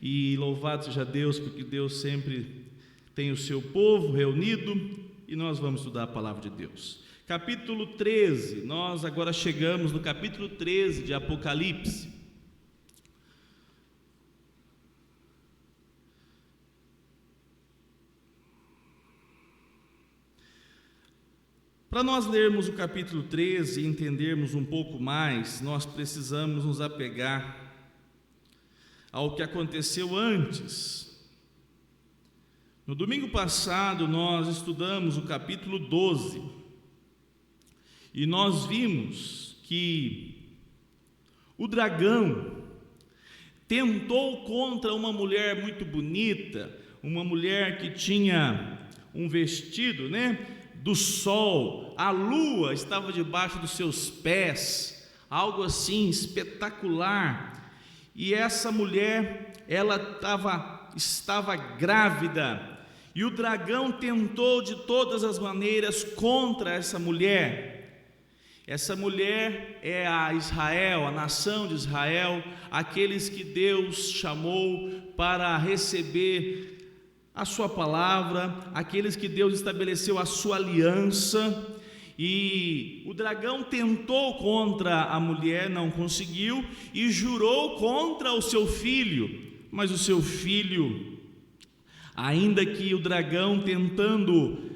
E louvado seja Deus, porque Deus sempre tem o seu povo reunido e nós vamos estudar a palavra de Deus. Capítulo 13, nós agora chegamos no capítulo 13 de Apocalipse. Para nós lermos o capítulo 13 e entendermos um pouco mais, nós precisamos nos apegar ao que aconteceu antes. No domingo passado nós estudamos o capítulo 12 e nós vimos que o dragão tentou contra uma mulher muito bonita, uma mulher que tinha um vestido, do sol, a lua estava debaixo dos seus pés, algo assim espetacular. E essa mulher, ela estava grávida, e o dragão tentou de todas as maneiras contra essa mulher. Essa mulher é a Israel, a nação de Israel, aqueles que Deus chamou para receber a sua palavra, aqueles que Deus estabeleceu a sua aliança. E o dragão tentou contra a mulher, não conseguiu, e jurou contra o seu filho. Mas o seu filho, ainda que o dragão tentando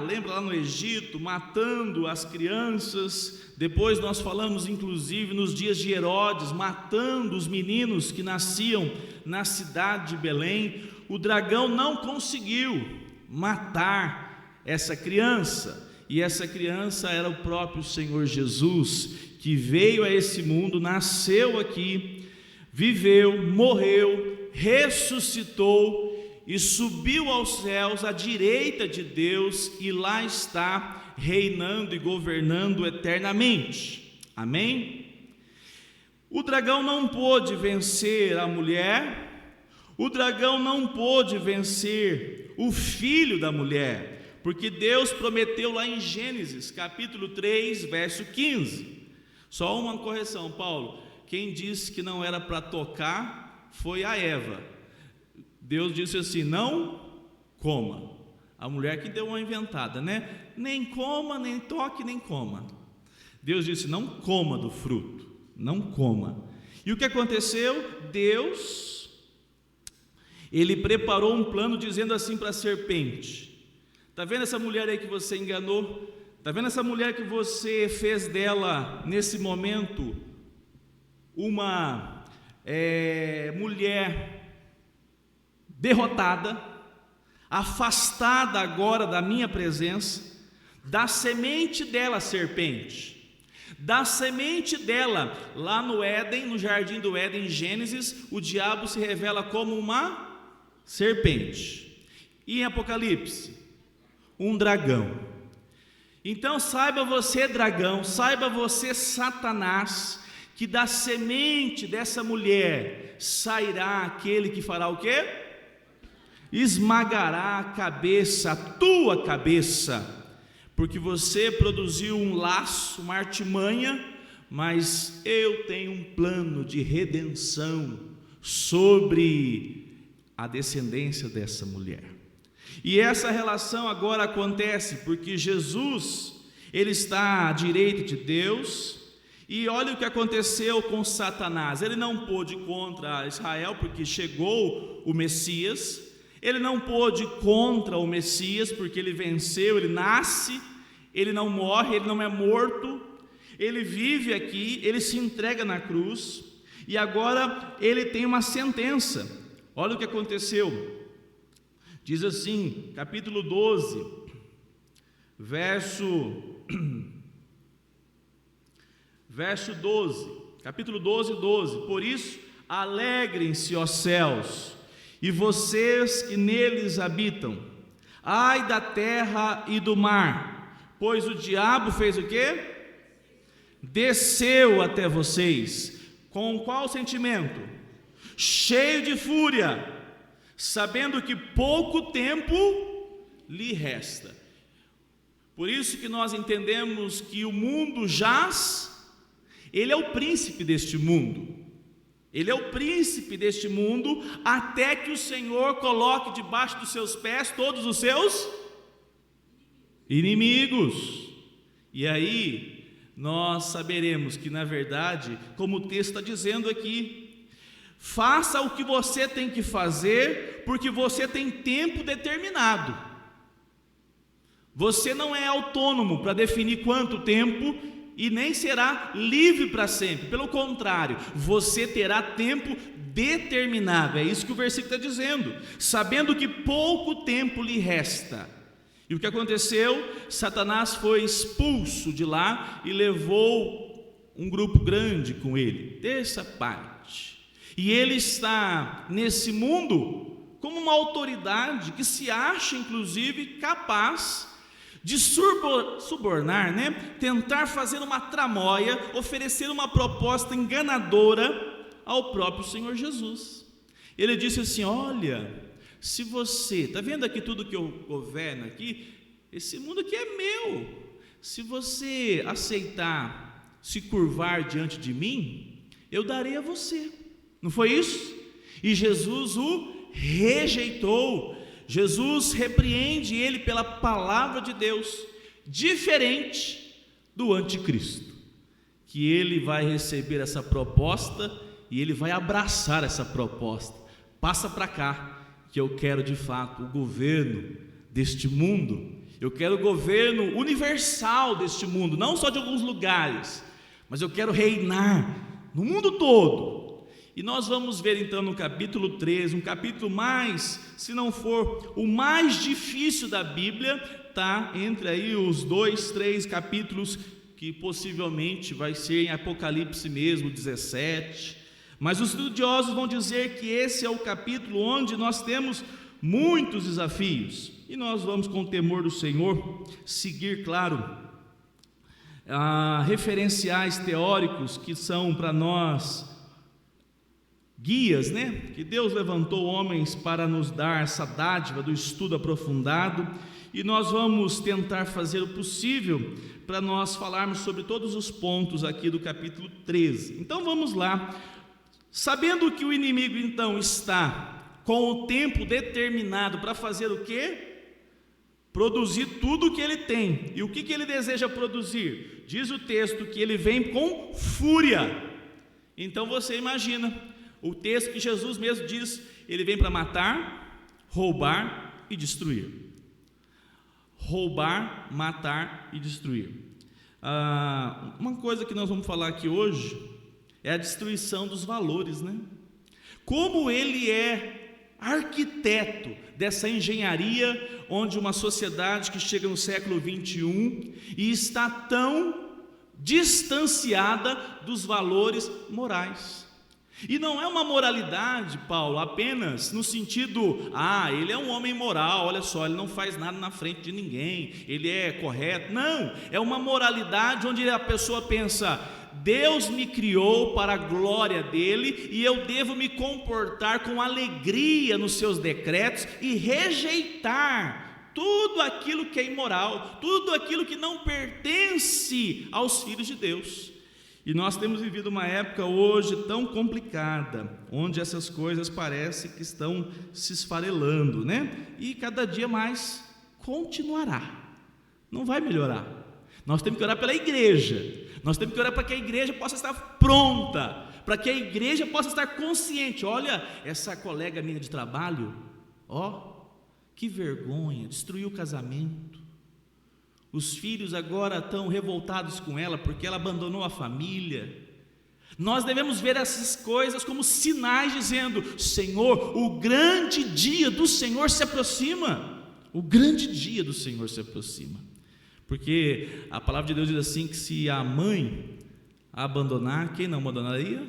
lembra lá no Egito, matando as crianças, depois nós falamos inclusive nos dias de Herodes, matando os meninos que nasciam na cidade de Belém, o dragão não conseguiu matar essa criança. E essa criança era o próprio Senhor Jesus, que veio a esse mundo, nasceu aqui, viveu, morreu, ressuscitou e subiu aos céus à direita de Deus, e lá está reinando e governando eternamente. Amém? O dragão não pôde vencer a mulher, o dragão não pôde vencer o filho da mulher, porque Deus prometeu lá em Gênesis, capítulo 3, verso 15. Só uma correção, Paulo. Quem disse que não era para tocar foi a Eva. Deus disse assim: não coma. A mulher que deu uma inventada, Nem coma, nem toque, nem coma. Deus disse: não coma do fruto, não coma. E o que aconteceu? Deus, ele preparou um plano dizendo assim para a serpente: está vendo essa mulher aí que você enganou? Está vendo essa mulher que você fez dela, nesse momento, uma mulher derrotada, afastada agora da minha presença? Da semente dela, serpente, da semente dela, lá no Éden, no jardim do Éden, em Gênesis, o diabo se revela como uma serpente. E em Apocalipse, um dragão. Então saiba você, dragão, saiba você, Satanás, que da semente dessa mulher sairá aquele que fará o quê? Esmagará a cabeça, a tua cabeça, porque você produziu um laço, uma artimanha, mas eu tenho um plano de redenção sobre a descendência dessa mulher. E essa relação agora acontece porque Jesus, ele está à direita de Deus, e olha o que aconteceu com Satanás. Ele não pôde contra Israel porque chegou o Messias, ele não pôde contra o Messias porque ele venceu, ele nasce, ele não morre, ele não é morto, ele vive aqui, ele se entrega na cruz, e agora ele tem uma sentença. Olha o que aconteceu. Diz assim, capítulo 12, verso 12, capítulo 12. Por isso, alegrem-se, ó céus, e vocês que neles habitam. Ai da terra e do mar, pois o diabo fez o quê? Desceu até vocês. Com qual sentimento? Cheio de fúria, sabendo que pouco tempo lhe resta. Por isso que nós entendemos que o mundo jaz, ele é o príncipe deste mundo. Ele é o príncipe deste mundo, até que o Senhor coloque debaixo dos seus pés todos os seus inimigos. E aí nós saberemos que, na verdade, como o texto está dizendo aqui, faça o que você tem que fazer, porque você tem tempo determinado. Você não é autônomo para definir quanto tempo, e nem será livre para sempre. Pelo contrário, você terá tempo determinado. É isso que o versículo está dizendo, sabendo que pouco tempo lhe resta. E o que aconteceu? Satanás foi expulso de lá e levou um grupo grande com ele, terça parte. E ele está nesse mundo como uma autoridade que se acha inclusive capaz de subornar, tentar fazer uma tramóia, oferecer uma proposta enganadora ao próprio Senhor Jesus. Ele disse assim: olha, se você, está vendo aqui tudo que eu governo aqui, esse mundo aqui é meu, se você aceitar se curvar diante de mim, eu darei a você. Não foi isso? E Jesus o rejeitou. Jesus repreende ele pela palavra de Deus, diferente do anticristo, que ele vai receber essa proposta e ele vai abraçar essa proposta. Passa para cá, que eu quero de fato o governo deste mundo, eu quero o governo universal deste mundo, não só de alguns lugares, mas eu quero reinar no mundo todo. E nós vamos ver então no capítulo 13, um capítulo mais, se não for o mais difícil da Bíblia, tá entre aí os 2, 3 capítulos que possivelmente vai ser em Apocalipse mesmo, 17. Mas os estudiosos vão dizer que esse é o capítulo onde nós temos muitos desafios. E nós vamos, com o temor do Senhor, seguir, claro, referenciais teóricos que são para nós guias, que Deus levantou homens para nos dar essa dádiva do estudo aprofundado, e nós vamos tentar fazer o possível para nós falarmos sobre todos os pontos aqui do capítulo 13. Então vamos lá. Sabendo que o inimigo então está com o tempo determinado para fazer o quê? Produzir tudo o que ele tem. E o que ele deseja produzir? Diz o texto que ele vem com fúria. Então você imagina o texto que Jesus mesmo diz: ele vem para matar, roubar e destruir. Roubar, matar e destruir. Uma coisa que nós vamos falar aqui hoje é a destruição dos valores, Como ele é arquiteto dessa engenharia, onde uma sociedade que chega no século 21 e está tão distanciada dos valores morais. E não é uma moralidade, Paulo, apenas no sentido, ele é um homem moral, olha só, ele não faz nada na frente de ninguém, ele é correto. Não, é uma moralidade onde a pessoa pensa: Deus me criou para a glória dele e eu devo me comportar com alegria nos seus decretos e rejeitar tudo aquilo que é imoral, tudo aquilo que não pertence aos filhos de Deus. E nós temos vivido uma época hoje tão complicada, onde essas coisas parecem que estão se esfarelando, E cada dia mais continuará, não vai melhorar. Nós temos que orar pela igreja, nós temos que orar para que a igreja possa estar pronta, para que a igreja possa estar consciente. Olha, essa colega minha de trabalho, que vergonha, destruiu o casamento. Os filhos agora estão revoltados com ela porque ela abandonou a família. Nós devemos ver essas coisas como sinais dizendo: Senhor, o grande dia do Senhor se aproxima. O grande dia do Senhor se aproxima. Porque a palavra de Deus diz assim, que se a mãe a abandonar, quem não abandonaria?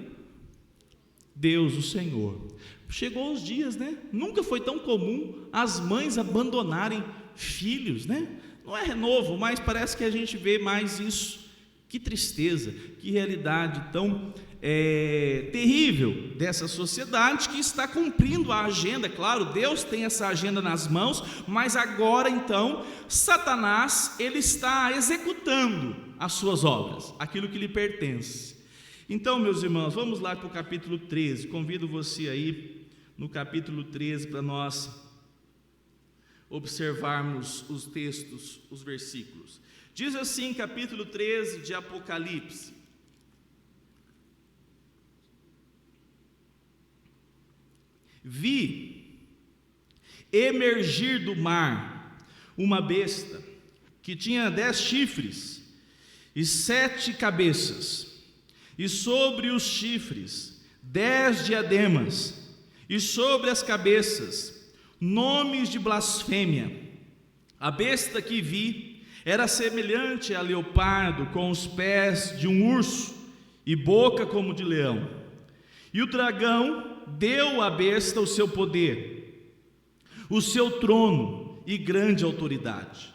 Deus, o Senhor. Chegou os dias, Nunca foi tão comum as mães abandonarem filhos, Não é novo, mas parece que a gente vê mais isso. Que tristeza, que realidade tão terrível dessa sociedade que está cumprindo a agenda. Claro, Deus tem essa agenda nas mãos, mas agora então Satanás, ele está executando as suas obras, aquilo que lhe pertence. Então, meus irmãos, vamos lá para o capítulo 13. Convido você aí no capítulo 13 para nós observarmos os textos, os versículos. Diz assim, capítulo 13 de Apocalipse: vi emergir do mar uma besta que tinha 10 chifres e 7 cabeças, e sobre os chifres 10 diademas, e sobre as cabeças nomes de blasfêmia. A besta que vi era semelhante a leopardo, com os pés de um urso e boca como de leão. E o dragão deu à besta o seu poder, o seu trono e grande autoridade.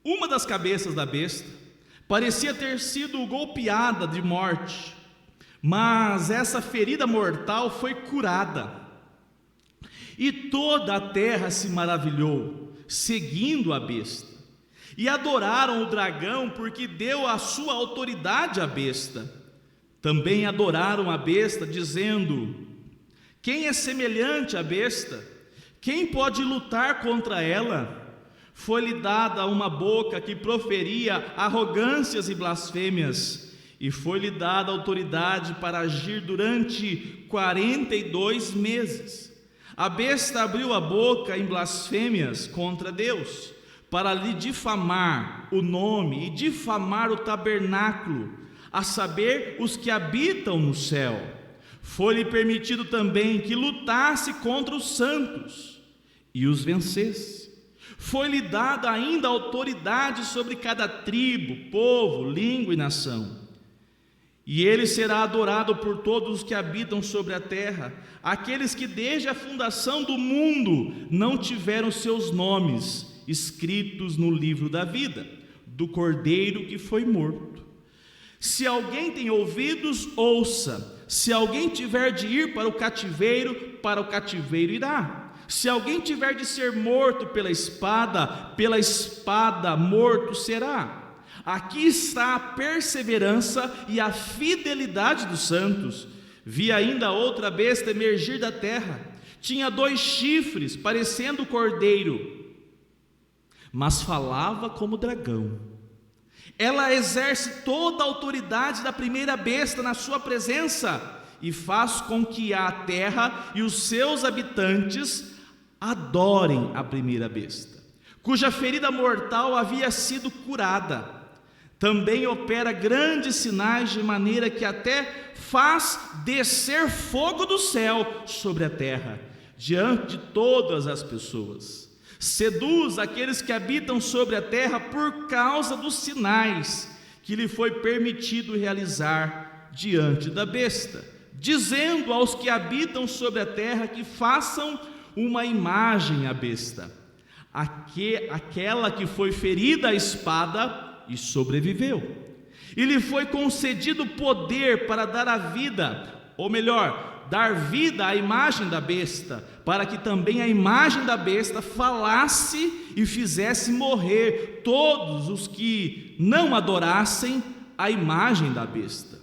Uma das cabeças da besta parecia ter sido golpeada de morte, mas essa ferida mortal foi curada. E toda a terra se maravilhou, seguindo a besta, e adoraram o dragão, porque deu a sua autoridade à besta. Também adoraram a besta, dizendo: quem é semelhante à besta? Quem pode lutar contra ela? Foi-lhe dada uma boca que proferia arrogâncias e blasfêmias, e foi-lhe dada autoridade para agir durante 42 meses. A besta abriu a boca em blasfêmias contra Deus, para lhe difamar o nome e difamar o tabernáculo, a saber, os que habitam no céu. Foi-lhe permitido também que lutasse contra os santos e os vencesse. Foi-lhe dada ainda autoridade sobre cada tribo, povo, língua e nação. E ele será adorado por todos os que habitam sobre a terra, aqueles que desde a fundação do mundo não tiveram seus nomes escritos no livro da vida, do Cordeiro que foi morto. Se alguém tem ouvidos, ouça. Se alguém tiver de ir para o cativeiro irá. Se alguém tiver de ser morto pela espada morto será. Aqui está a perseverança e a fidelidade dos santos. Vi ainda outra besta emergir da terra. Tinha 2 chifres, parecendo cordeiro, mas falava como dragão. Ela exerce toda a autoridade da primeira besta na sua presença, e faz com que a terra e os seus habitantes adorem a primeira besta, cuja ferida mortal havia sido curada. Também opera grandes sinais, de maneira que até faz descer fogo do céu sobre a terra, diante de todas as pessoas. Seduz aqueles que habitam sobre a terra por causa dos sinais que lhe foi permitido realizar diante da besta, dizendo aos que habitam sobre a terra que façam uma imagem à besta, aquela que foi ferida à espada e sobreviveu. E lhe foi concedido poder para dar a vida, ou melhor, dar vida à imagem da besta, para que também a imagem da besta falasse e fizesse morrer todos os que não adorassem a imagem da besta.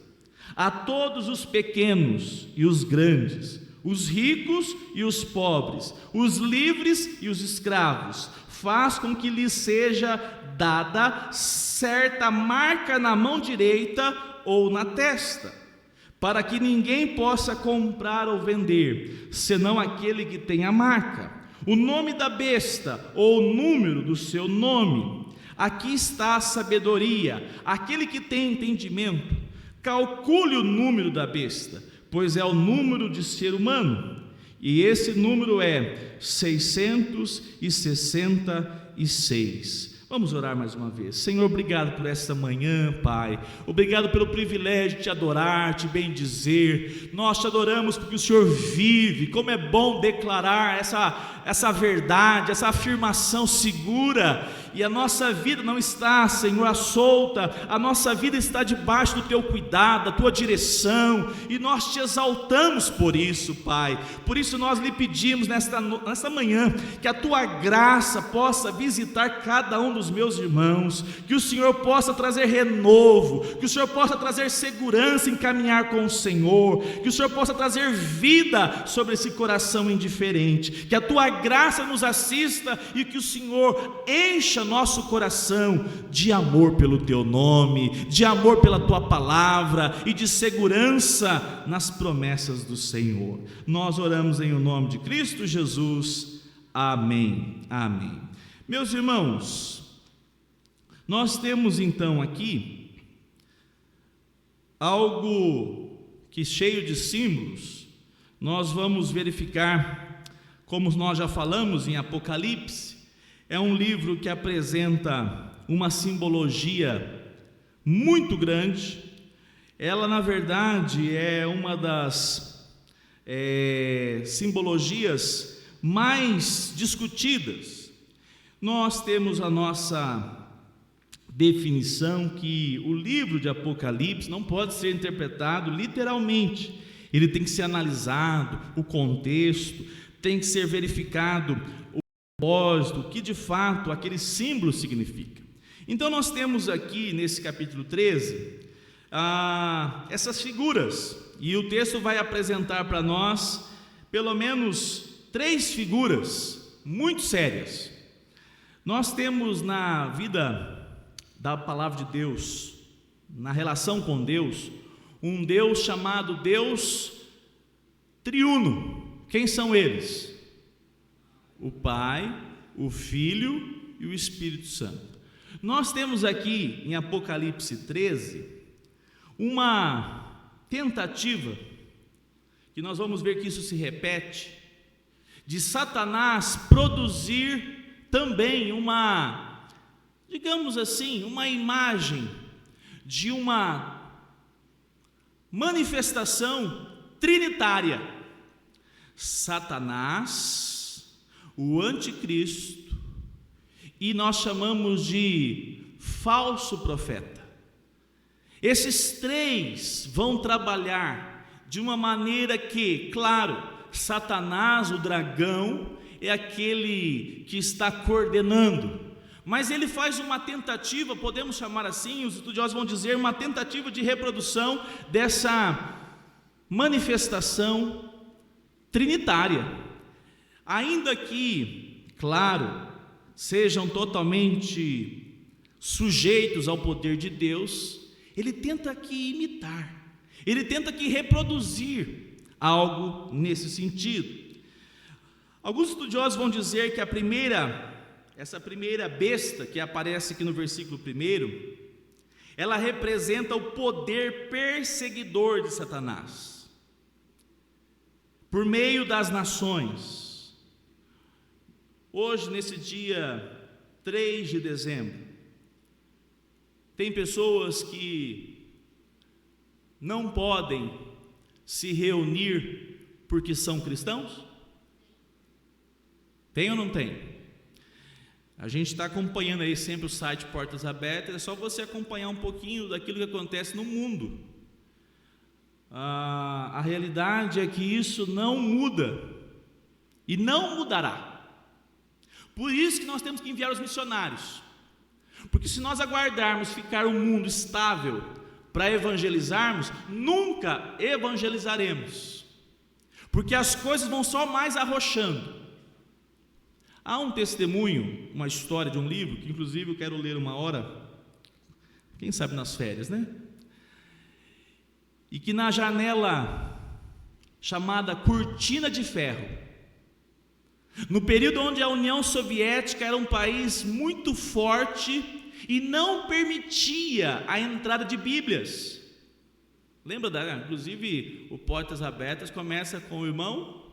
A todos os pequenos e os grandes, os ricos e os pobres, os livres e os escravos, faz com que lhes seja dada certa marca na mão direita ou na testa, para que ninguém possa comprar ou vender, senão aquele que tem a marca, o nome da besta ou o número do seu nome. Aqui está a sabedoria. Aquele que tem entendimento, calcule o número da besta, pois é o número de ser humano, e esse número é 666. Vamos orar mais uma vez. Senhor, obrigado por esta manhã, Pai. Obrigado pelo privilégio de te adorar, te bendizer. Nós te adoramos porque o Senhor vive. Como é bom declarar essa verdade, essa afirmação segura. E a nossa vida não está, Senhor, à solta. A nossa vida está debaixo do teu cuidado, da tua direção. E nós te exaltamos por isso, Pai. Por isso nós lhe pedimos nesta manhã que a tua graça possa visitar cada um dos os meus irmãos, que o Senhor possa trazer renovo, que o Senhor possa trazer segurança em caminhar com o Senhor, que o Senhor possa trazer vida sobre esse coração indiferente, que a Tua graça nos assista e que o Senhor encha nosso coração de amor pelo Teu nome, de amor pela Tua palavra e de segurança nas promessas do Senhor. Nós oramos em o nome de Cristo Jesus. Amém, amém. Meus irmãos, nós temos então aqui algo que cheio de símbolos. Nós vamos verificar, como nós já falamos em Apocalipse, é um livro que apresenta uma simbologia muito grande. Ela, na verdade, é uma das simbologias mais discutidas. Nós temos a nossa definição que o livro de Apocalipse não pode ser interpretado literalmente. Ele tem que ser analisado, o contexto, tem que ser verificado o propósito, o que de fato aquele símbolo significa. Então nós temos aqui nesse capítulo 13 essas figuras, e o texto vai apresentar para nós pelo menos 3 figuras muito sérias. Nós temos na vida da palavra de Deus, na relação com Deus, um Deus chamado Deus triuno. Quem são eles? O Pai, o Filho e o Espírito Santo. Nós temos aqui em Apocalipse 13 uma tentativa, que nós vamos ver que isso se repete, de Satanás produzir também uma, digamos assim, uma imagem de uma manifestação trinitária. Satanás, o anticristo, e nós chamamos de falso profeta. Esses 3 vão trabalhar de uma maneira que, claro, Satanás, o dragão, é aquele que está coordenando, mas ele faz uma tentativa, podemos chamar assim, os estudiosos vão dizer, uma tentativa de reprodução dessa manifestação trinitária. Ainda que, claro, sejam totalmente sujeitos ao poder de Deus, ele tenta aqui imitar, ele tenta aqui reproduzir algo nesse sentido. Alguns estudiosos vão dizer que essa primeira besta que aparece aqui no versículo 1, ela representa o poder perseguidor de Satanás, por meio das nações. Hoje, nesse dia 3 de dezembro, tem pessoas que não podem se reunir porque são cristãos? Tem ou não tem? A gente está acompanhando aí sempre o site Portas Abertas, é só você acompanhar um pouquinho daquilo que acontece no mundo. A realidade é que isso não muda e não mudará. Por isso que nós temos que enviar os missionários, porque se nós aguardarmos ficar um mundo estável para evangelizarmos, nunca evangelizaremos, porque as coisas vão só mais arrochando. Há um testemunho, uma história de um livro, que inclusive eu quero ler uma hora, quem sabe nas férias, né? E que na janela chamada Cortina de Ferro, no período onde a União Soviética era um país muito forte e não permitia a entrada de Bíblias. Lembra inclusive o Portas Abertas começa com o irmão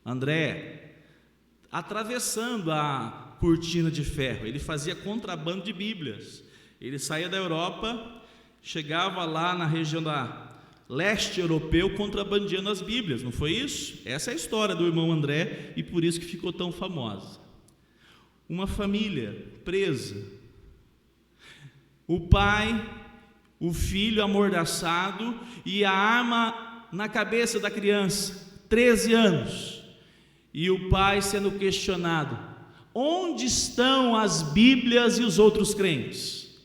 André, atravessando a cortina de ferro. Ele fazia contrabando de Bíblias. Ele saía da Europa, chegava lá na região da leste europeu, contrabandeando as Bíblias, não foi isso? Essa é a história do irmão André, e por isso que ficou tão famosa. Uma família presa, o pai, o filho amordaçado e a arma na cabeça da criança, 13 anos, e o pai sendo questionado: onde estão as Bíblias e os outros crentes?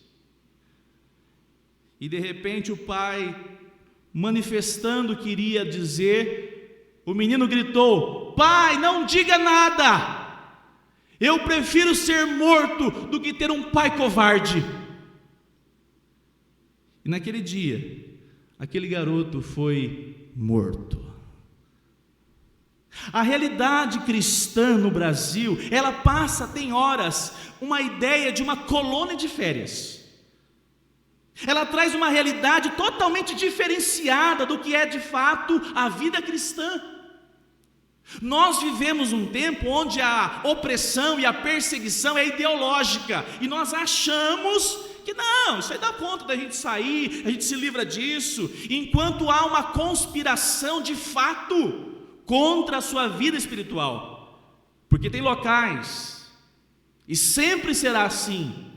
E de repente o pai, manifestando que iria dizer, o menino gritou: pai, não diga nada, eu prefiro ser morto do que ter um pai covarde. E naquele dia, aquele garoto foi morto. A realidade cristã no Brasil, ela passa, tem horas, uma ideia de uma colônia de férias. Ela traz uma realidade totalmente diferenciada do que é de fato a vida cristã. Nós vivemos um tempo onde a opressão e a perseguição é ideológica, e nós achamos que não, isso aí dá conta da gente sair, a gente se livra disso, enquanto há uma conspiração de fato contra a sua vida espiritual, porque tem locais, e sempre será assim,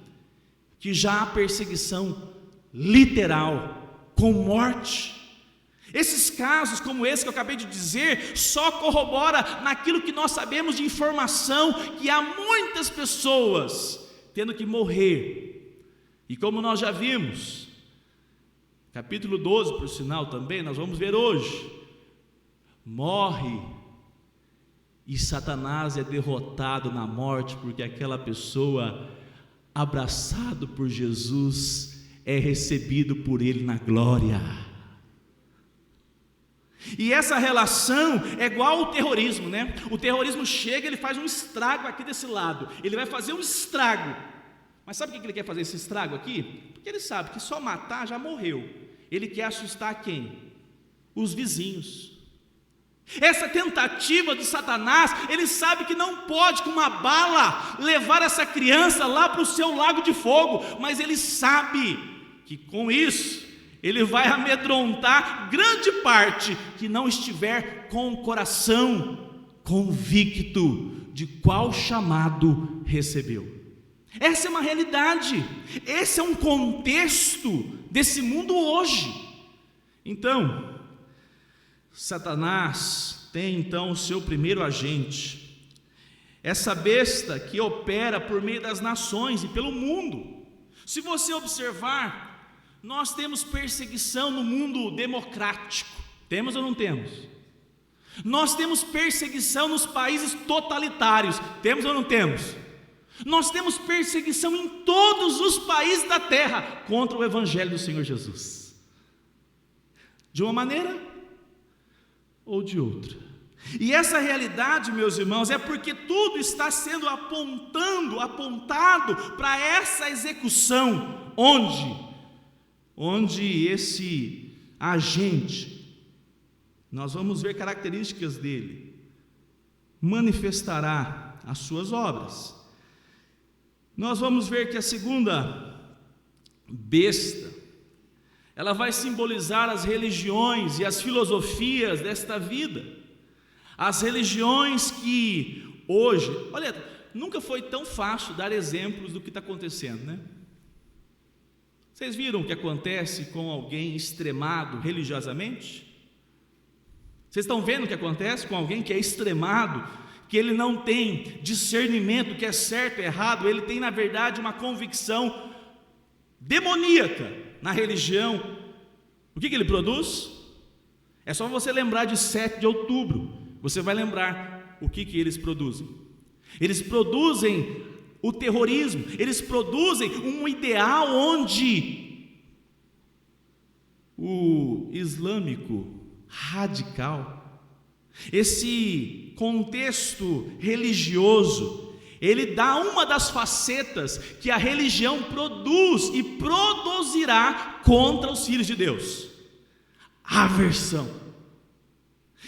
que já há perseguição literal, com morte. Esses casos como esse que eu acabei de dizer, só corrobora naquilo que nós sabemos de informação, que há muitas pessoas tendo que morrer. E como nós já vimos, capítulo 12, por sinal também, nós vamos ver hoje, morre e Satanás é derrotado na morte, porque aquela pessoa, abraçado por Jesus, é recebido por ele na glória. E essa relação é igual ao terrorismo, né? O terrorismo chega, ele faz um estrago aqui desse lado, ele vai fazer um estrago, mas sabe o que ele quer fazer esse estrago aqui? Porque ele sabe que só matar já morreu, ele quer assustar quem? Os vizinhos. Essa tentativa de Satanás, ele sabe que não pode com uma bala levar essa criança lá para o seu lago de fogo, mas ele sabe que com isso ele vai amedrontar grande parte que não estiver com o coração convicto de qual chamado recebeu. Essa é uma realidade, esse é um contexto desse mundo hoje. Então, Satanás tem então o seu primeiro agente, essa besta que opera por meio das nações e pelo mundo. Se você observar, nós temos perseguição no mundo democrático, temos ou não temos? Nós temos perseguição nos países totalitários, temos ou não temos? Nós temos perseguição em todos os países da terra contra o Evangelho do Senhor Jesus, de uma maneira ou de outra. E essa realidade, meus irmãos, é porque tudo está sendo apontado para essa execução, onde esse agente, nós vamos ver características dele, manifestará as suas obras. Nós vamos ver que a segunda besta, ela vai simbolizar as religiões e as filosofias desta vida. As religiões que hoje, olha, nunca foi tão fácil dar exemplos do que está acontecendo, né? Vocês viram o que acontece com alguém extremado religiosamente? Vocês estão vendo o que acontece com alguém que é extremado, que ele não tem discernimento, que é certo e errado, ele tem na verdade uma convicção demoníaca na religião. O que ele produz? É só você lembrar de 7 de outubro, você vai lembrar o que eles produzem. Eles produzem o terrorismo, eles produzem um ideal onde o islâmico radical, esse contexto religioso, ele dá uma das facetas que a religião produz e produzirá contra os filhos de Deus: aversão,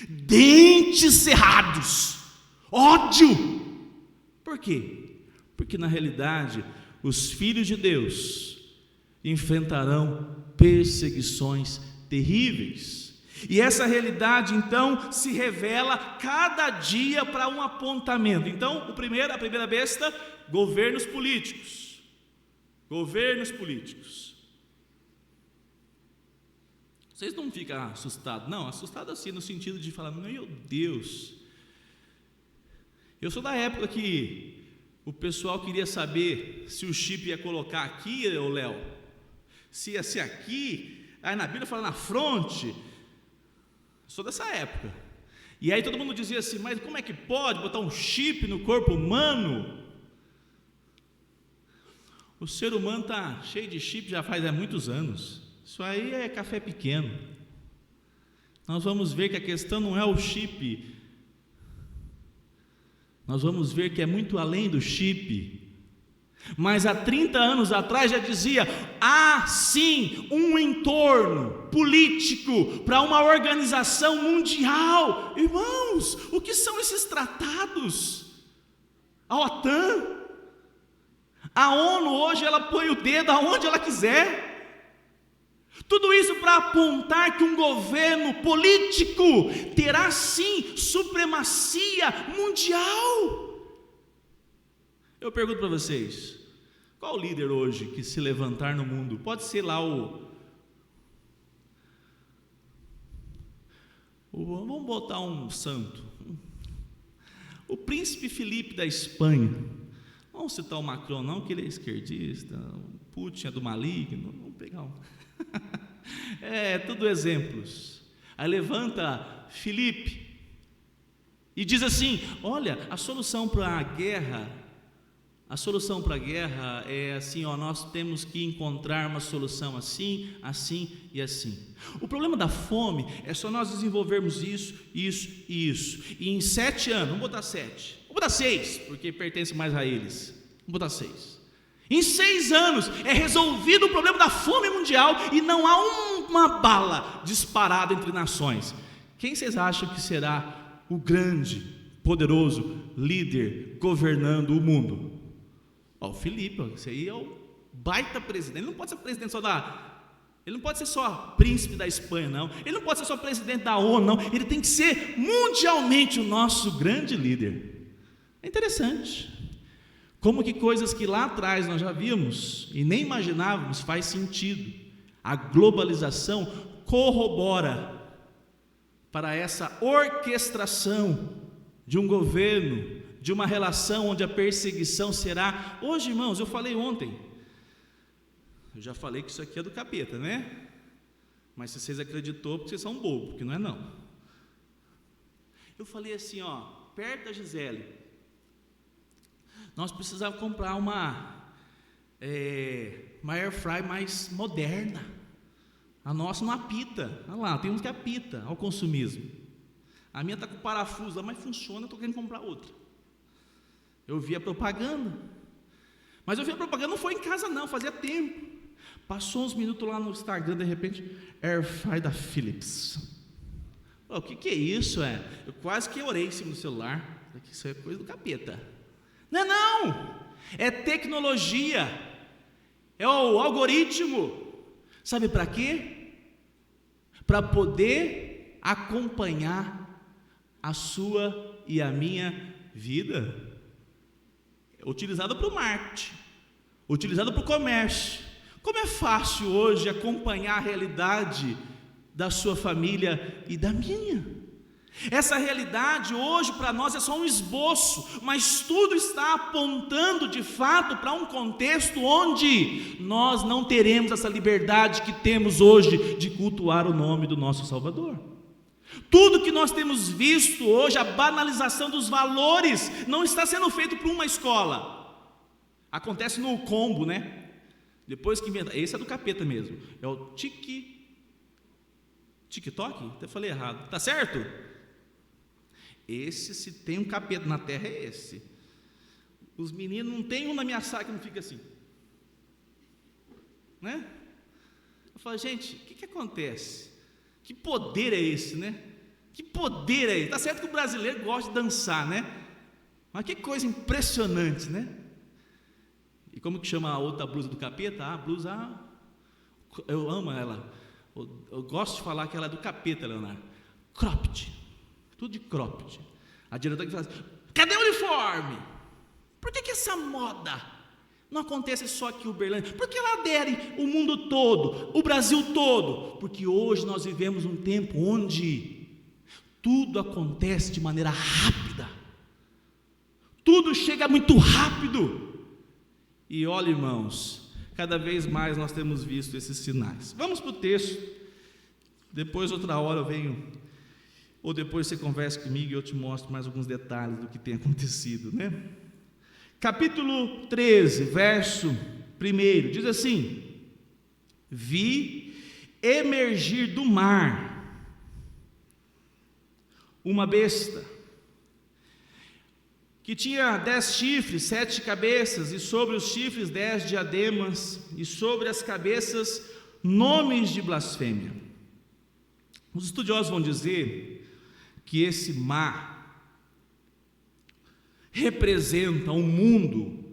dentes cerrados, ódio. Por quê? Porque na realidade os filhos de Deus enfrentarão perseguições terríveis. E essa realidade então se revela cada dia para um apontamento. Então, a primeira besta, governos políticos. Governos políticos. Vocês não ficam assustados? Não, assustados assim no sentido de falar: meu Deus, eu sou da época que o pessoal queria saber se o chip ia colocar aqui, ô Léo, se ia ser aqui, aí na Bíblia fala na fronte. Sou dessa época. E aí todo mundo dizia assim, mas como é que pode botar um chip no corpo humano? O ser humano está cheio de chip já faz muitos anos. Isso aí é café pequeno. Nós vamos ver que a questão não é o chip. Nós vamos ver que é muito além do chip. Mas há 30 anos atrás já dizia, há sim um entorno político para uma organização mundial. Irmãos, o que são esses tratados? A OTAN, a ONU hoje ela põe o dedo aonde ela quiser. Tudo isso para apontar que um governo político terá sim supremacia mundial. Eu pergunto para vocês, qual o líder hoje que se levantar no mundo? Pode ser lá vamos botar um santo, o príncipe Felipe da Espanha. Vamos citar o Macron não, que ele é esquerdista, o Putin é do maligno, vamos pegar um. Tudo exemplos. Aí levanta Felipe e diz assim, olha, a solução para a guerra é assim, nós temos que encontrar uma solução assim, assim e assim. O problema da fome é só nós desenvolvermos isso e isso. E em 7 anos, vamos botar 7, vamos botar 6, porque pertence mais a eles. Vamos botar 6. Em 6 anos é resolvido o problema da fome mundial e não há uma bala disparada entre nações. Quem vocês acham que será o grande, poderoso líder governando o mundo? O Felipe, esse aí é o baita presidente. Ele não pode ser presidente ele não pode ser só príncipe da Espanha, não. Ele não pode ser só presidente da ONU, não. Ele tem que ser mundialmente o nosso grande líder. É interessante. Como que coisas que lá atrás nós já vimos e nem imaginávamos faz sentido. A globalização corrobora para essa orquestração de um governo, de uma relação onde a perseguição será. Hoje, irmãos, eu falei ontem, eu já falei que isso aqui é do capeta, né? Mas se vocês acreditou, porque vocês são bobos, porque não é não. Eu falei assim, perto da Gisele, nós precisávamos comprar uma air fry mais moderna. A nossa não apita. Olha lá, tem uns que apita ao consumismo. A minha está com parafuso lá, mas funciona, eu estou querendo comprar outra. Eu vi a propaganda. Mas eu vi a propaganda, não foi em casa não, fazia tempo. Passou uns minutos lá no Instagram, de repente, air fry da Philips. O que é isso? Eu quase que orei em cima do celular. Isso é coisa do capeta. Não, é tecnologia, é o algoritmo. Sabe para quê? Para poder acompanhar a sua e a minha vida. É utilizado para o marketing, utilizado para o comércio. Como é fácil hoje acompanhar a realidade da sua família e da minha. Essa realidade hoje para nós é só um esboço, mas tudo está apontando de fato para um contexto onde nós não teremos essa liberdade que temos hoje de cultuar o nome do nosso Salvador. Tudo que nós temos visto hoje, a banalização dos valores, não está sendo feito por uma escola. Acontece no combo, né? Depois que inventa, esse é do capeta mesmo, é o TikTok? Até falei errado, tá certo? Esse, se tem um capeta na terra, é esse. Os meninos, não tem um na minha sala que não fica assim, né? Eu falo, gente, o que acontece? Que poder é esse, né? Que poder é esse? Está certo que o brasileiro gosta de dançar, né? Mas que coisa impressionante, né? E como que chama a outra blusa do capeta? A blusa, eu amo ela. Eu gosto de falar que ela é do capeta, Leonardo. Cropped. Tudo de cropped. A diretora que fala assim, cadê o uniforme? Por que essa moda não acontece só aqui em Uberlândia? Por que ela adere o mundo todo, o Brasil todo? Porque hoje nós vivemos um tempo onde tudo acontece de maneira rápida. tudo chega muito rápido. E olha, irmãos, cada vez mais nós temos visto esses sinais. Vamos para o texto, depois outra hora eu venho, ou depois você conversa comigo e eu te mostro mais alguns detalhes do que tem acontecido, né? Capítulo 13, verso 1, diz assim: vi emergir do mar uma besta, que tinha 10 chifres, 7 cabeças, e sobre os chifres 10 diademas, e sobre as cabeças nomes de blasfêmia. Os estudiosos vão dizer que esse mar representa um mundo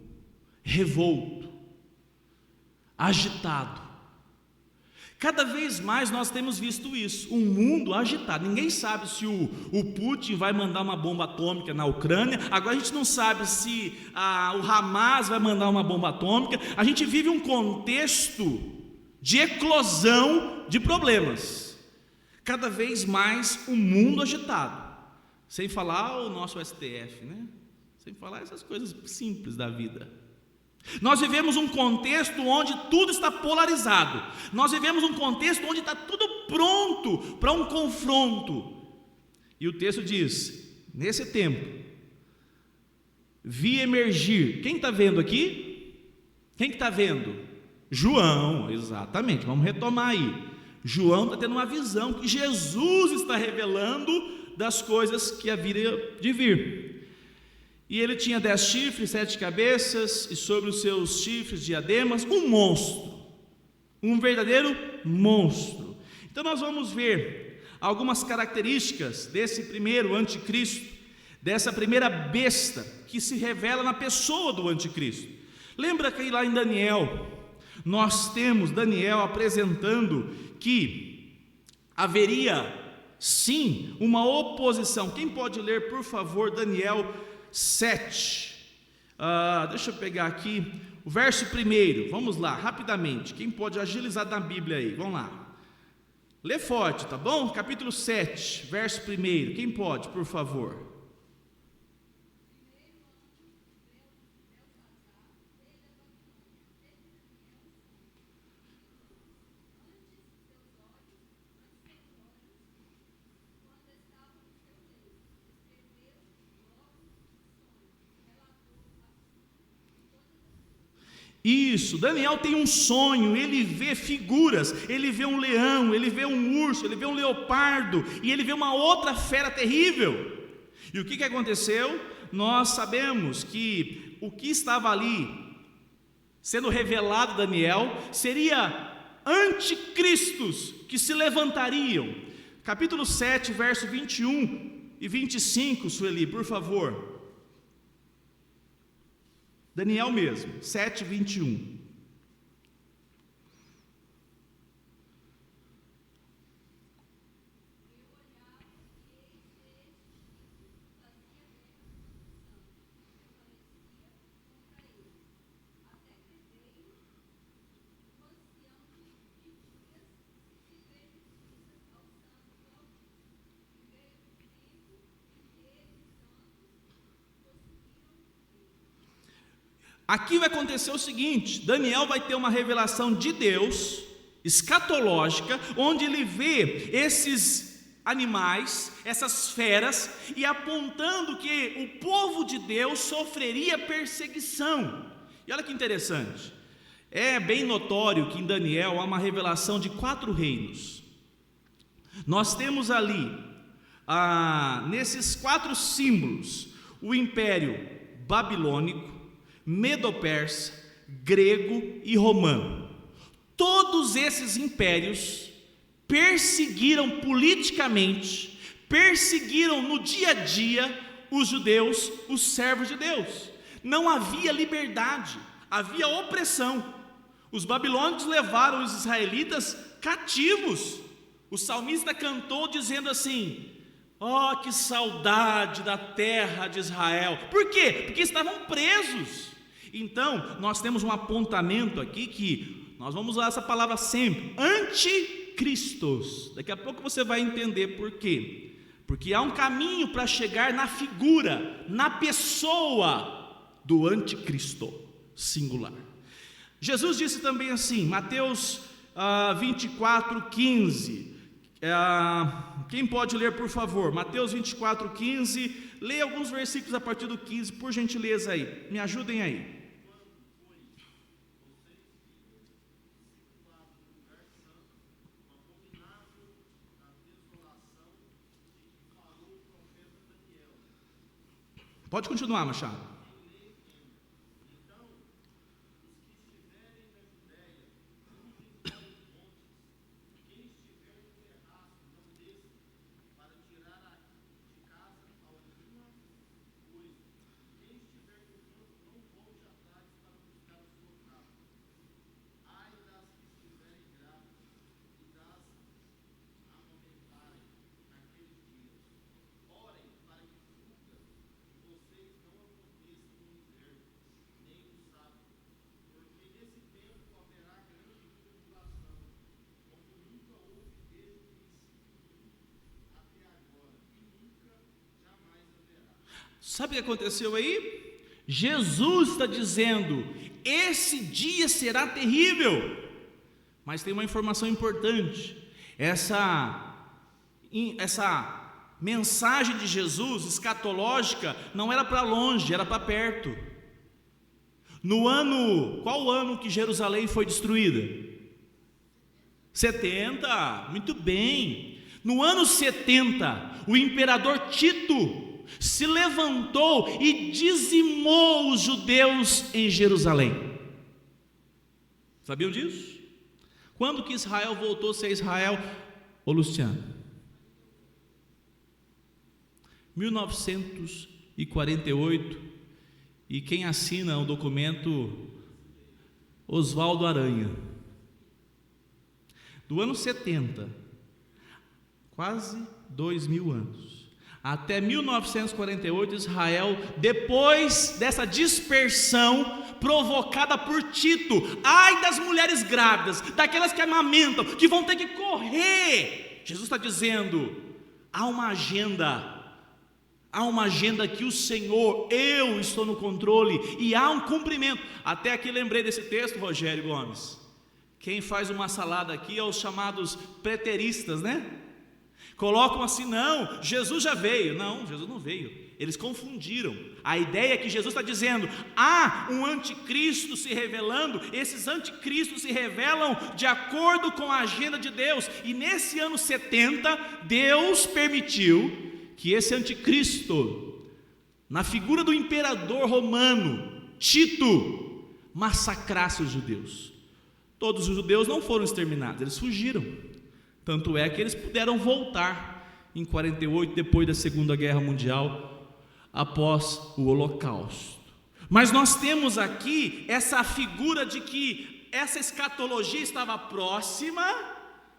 revolto, agitado. Cada vez mais nós temos visto isso, um mundo agitado. Ninguém sabe se o Putin vai mandar uma bomba atômica na Ucrânia. Agora a gente não sabe se o Hamas vai mandar uma bomba atômica. A gente vive um contexto de eclosão de problemas. Cada vez mais um mundo agitado. Sem falar o nosso STF, né? Sem falar essas coisas simples da vida. Nós vivemos um contexto onde tudo está polarizado. Nós vivemos um contexto onde está tudo pronto para um confronto. E o texto diz: nesse tempo, vi emergir. Quem está vendo aqui? Quem que está vendo? João, exatamente, vamos retomar aí. João está tendo uma visão que Jesus está revelando das coisas que haveria de vir. E ele tinha 10 chifres, 7 cabeças, e sobre os seus chifres diademas, um monstro, um verdadeiro monstro. Então nós vamos ver algumas características desse primeiro anticristo, dessa primeira besta que se revela na pessoa do anticristo. Lembra que lá em Daniel, nós temos Daniel apresentando que haveria sim uma oposição. Quem pode ler, por favor, Daniel 7, deixa eu pegar aqui o verso 1, vamos lá, rapidamente, quem pode agilizar na Bíblia aí, vamos lá, lê forte, tá bom? Capítulo 7, verso 1, quem pode, por favor? Isso, Daniel tem um sonho, ele vê figuras, ele vê um leão, ele vê um urso, ele vê um leopardo, e ele vê uma outra fera terrível. E o que aconteceu? Nós sabemos que o que estava ali, sendo revelado a Daniel, seria anticristos que se levantariam. Capítulo 7, verso 21 e 25, Sueli, por favor. Daniel mesmo, 7, 21. Aqui vai acontecer o seguinte: Daniel vai ter uma revelação de Deus, escatológica, onde ele vê esses animais, essas feras, e apontando que o povo de Deus sofreria perseguição. E olha que interessante, é bem notório que em Daniel há uma revelação de 4 reinos. Nós temos ali, nesses 4 símbolos, o império babilônico, medo-persa, grego e romano. Todos esses impérios perseguiram politicamente, perseguiram no dia a dia os judeus, os servos de Deus. Não havia liberdade, havia opressão. Os babilônicos levaram os israelitas cativos. O salmista cantou dizendo assim: oh, que saudade da terra de Israel. Por quê? Porque estavam presos. Então, nós temos um apontamento aqui que nós vamos usar essa palavra sempre: anticristos. Daqui a pouco você vai entender por quê. porque há um caminho para chegar na figura, na pessoa do anticristo singular. Jesus disse também assim, Mateus 24:15. Quem pode ler, por favor? Mateus 24:15. Leia alguns versículos a partir do 15, por gentileza aí. Me ajudem aí. Pode continuar, Machado. Sabe o que aconteceu aí? Jesus está dizendo, esse dia será terrível. Mas tem uma informação importante. Essa mensagem de Jesus, escatológica, não era para longe, era para perto. Qual ano que Jerusalém foi destruída? 70, muito bem. No ano 70, o imperador Tito se levantou e dizimou os judeus em Jerusalém. Sabiam disso? Quando que Israel voltou a ser Israel? Ô Luciano, 1948, e quem assina o documento? Oswaldo Aranha. Do ano 70, quase 2000 anos, até 1948, Israel, depois dessa dispersão provocada por Tito, ai das mulheres grávidas, daquelas que amamentam, que vão ter que correr. Jesus está dizendo, há uma agenda que o Senhor, eu estou no controle, e há um cumprimento. Até aqui lembrei desse texto, Rogério Gomes. Quem faz uma salada aqui é os chamados preteristas, né? Colocam assim, não, Jesus já veio. Não, Jesus não veio. Eles confundiram. A ideia é que Jesus está dizendo, há um anticristo se revelando. Esses anticristos se revelam de acordo com a agenda de Deus. E nesse ano 70, Deus permitiu que esse anticristo, na figura do imperador romano, Tito, massacrasse os judeus. Todos os judeus não foram exterminados, eles fugiram. Tanto é que eles puderam voltar em 48, depois da Segunda Guerra Mundial, após o Holocausto. Mas nós temos aqui essa figura de que essa escatologia estava próxima,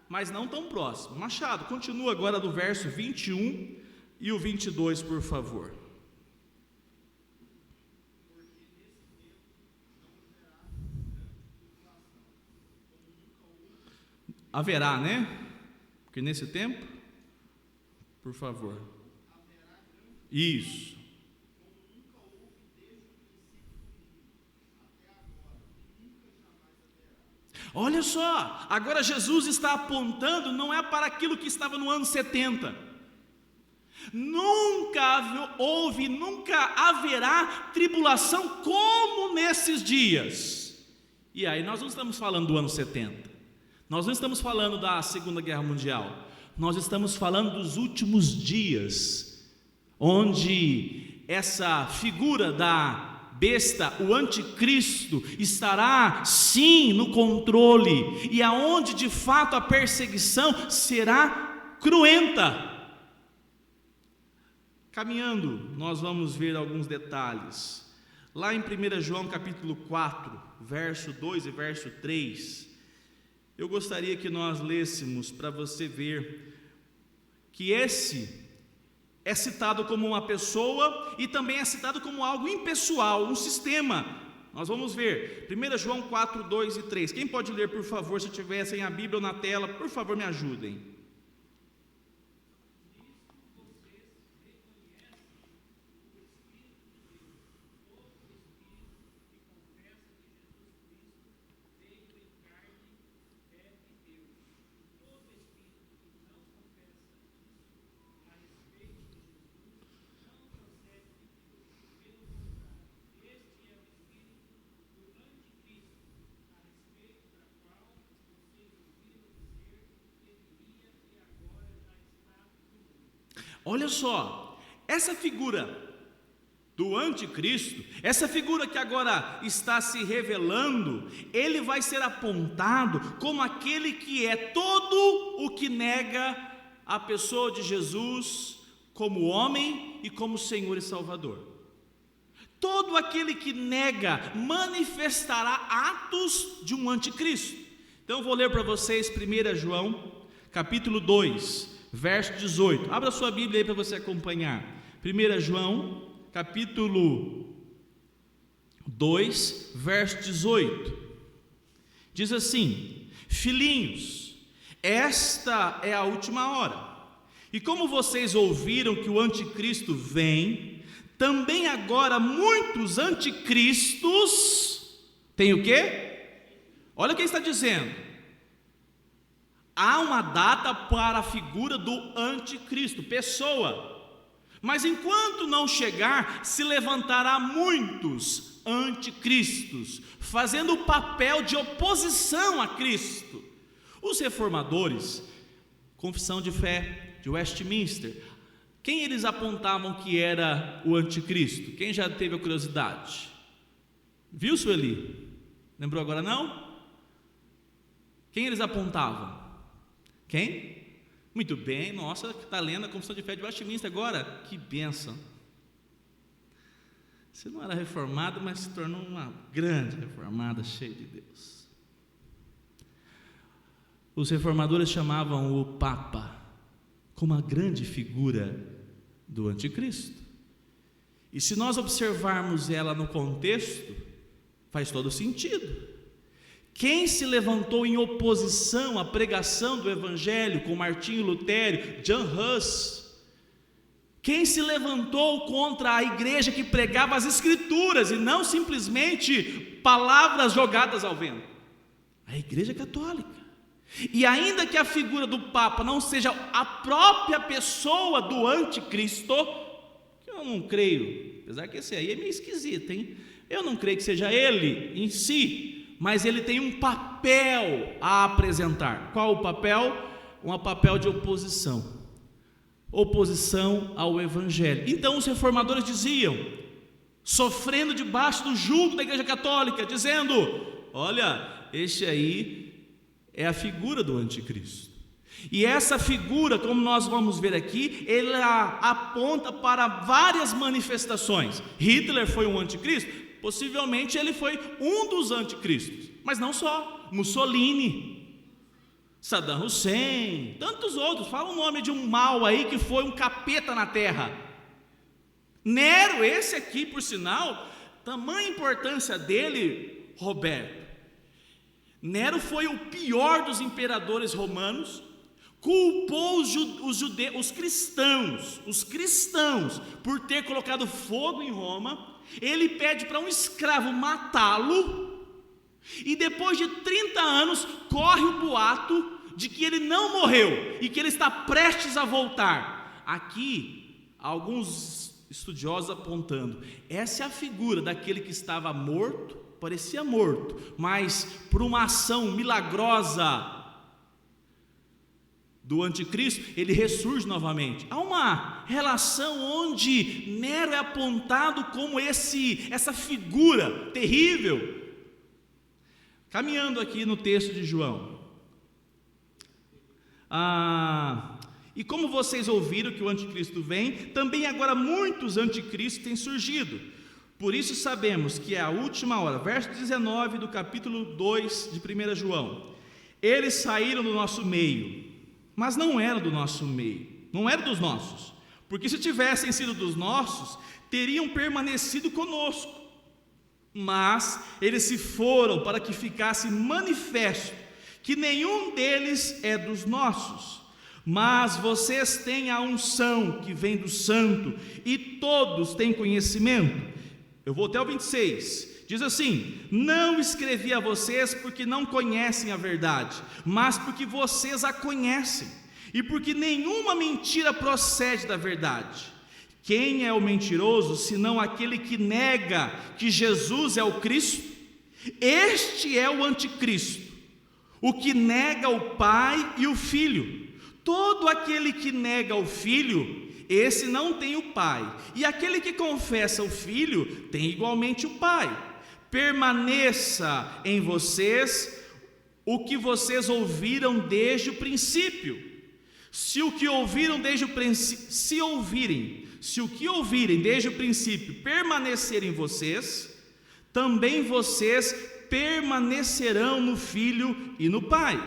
mas não tão próxima. Machado, continua agora do verso 21 e o 22, por favor. Haverá, né? Porque nesse tempo, por favor. Isso. Olha só, agora Jesus está apontando, não é para aquilo que estava no ano 70. Nunca houve, nunca haverá tribulação como nesses dias. E aí nós não estamos falando do ano 70. Nós não estamos falando da Segunda Guerra Mundial. Nós estamos falando dos últimos dias, onde essa figura da besta, o anticristo, estará sim no controle, e aonde de fato a perseguição será cruenta. Caminhando, nós vamos ver alguns detalhes. Lá em 1 João capítulo 4, verso 2 e verso 3, eu gostaria que nós lêssemos para você ver que esse é citado como uma pessoa e também é citado como algo impessoal, um sistema. Nós vamos ver 1 João 4, 2 e 3. Quem pode ler, por favor, se tivessem a Bíblia na tela, por favor, me ajudem. olha só, essa figura do anticristo, essa figura que agora está se revelando, ele vai ser apontado como aquele que é todo o que nega a pessoa de Jesus como homem e como Senhor e Salvador. Todo aquele que nega manifestará atos de um anticristo. Então eu vou ler para vocês 1 João, capítulo 2, verso 18. Abra sua Bíblia aí para você acompanhar. 1 João, capítulo 2, verso 18. Diz assim: filhinhos, esta é a última hora. E como vocês ouviram que o anticristo vem, também agora muitos anticristos têm o quê? Olha o que ele está dizendo. Há uma data para a figura do anticristo, pessoa. Mas enquanto não chegar, se levantará muitos anticristos, fazendo o papel de oposição a Cristo. Os reformadores, Confissão de Fé de Westminster, quem eles apontavam que era o anticristo? Quem já teve a curiosidade? Viu, Sueli? Lembrou agora não? Quem eles apontavam? Quem? Muito bem, nossa, que está lendo a Confissão de Fé de Westminster agora, que bênção. Você não era reformado, mas se tornou uma grande reformada, cheia de Deus. Os reformadores chamavam o Papa como a grande figura do anticristo. E se nós observarmos ela no contexto, faz todo sentido. Quem se levantou em oposição à pregação do Evangelho com Martinho Lutero, John Hus? Quem se levantou contra a igreja que pregava as Escrituras e não simplesmente palavras jogadas ao vento? A Igreja Católica. E ainda que a figura do Papa não seja a própria pessoa do anticristo, que eu não creio, apesar que esse aí é meio esquisito, hein? Eu não creio que seja ele em si, mas ele tem um papel a apresentar. Qual o papel? Um papel de oposição. Oposição ao Evangelho. Então os reformadores diziam, sofrendo debaixo do jugo da Igreja Católica, dizendo: olha, este aí é a figura do anticristo. E essa figura, como nós vamos ver aqui, ela aponta para várias manifestações. Hitler foi um anticristo? Possivelmente ele foi um dos anticristos, mas não só. Mussolini, Saddam Hussein, tantos outros. Fala o nome de um mal aí que foi um capeta na terra. Nero, esse aqui, por sinal, tamanha importância dele, Roberto. Nero foi o pior dos imperadores romanos, culpou os cristãos, por ter colocado fogo em Roma. Ele pede para um escravo matá-lo, e depois de 30 anos, corre o boato de que ele não morreu, e que ele está prestes a voltar. Aqui, alguns estudiosos apontando, essa é a figura daquele que estava morto, parecia morto, mas por uma ação milagrosa do anticristo, ele ressurge novamente. Há uma relação onde Nero é apontado como essa figura terrível. Caminhando aqui no texto de João. E como vocês ouviram que o anticristo vem, também agora muitos anticristos têm surgido. Por isso sabemos que é a última hora. Verso 19 do capítulo 2 de 1 João. Eles saíram do nosso meio, mas não eram do nosso meio, não eram dos nossos, porque se tivessem sido dos nossos, teriam permanecido conosco, mas eles se foram para que ficasse manifesto que nenhum deles é dos nossos. Mas vocês têm a unção que vem do Santo, e todos têm conhecimento. Eu vou até o 26, diz assim: não escrevi a vocês porque não conhecem a verdade, mas porque vocês a conhecem, e porque nenhuma mentira procede da verdade. Quem é o mentiroso, senão aquele que nega que Jesus é o Cristo? Este é o anticristo, o que nega o Pai e o Filho. Todo aquele que nega o Filho, esse não tem o Pai. E aquele que confessa o Filho tem igualmente o Pai. Permaneça em vocês o que vocês ouviram desde o princípio. Se o que ouviram desde o princípio, se o que ouvirem desde o princípio permanecer em vocês, também vocês permanecerão no Filho e no Pai.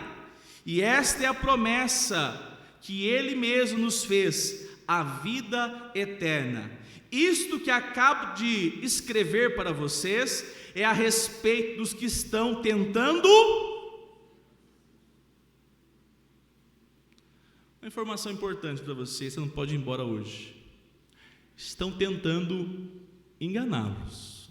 E esta é a promessa que Ele mesmo nos fez, a vida eterna. Isto que acabo de escrever para vocês é a respeito dos que estão tentando. Uma informação importante para você não pode ir embora hoje. Estão tentando enganá-los.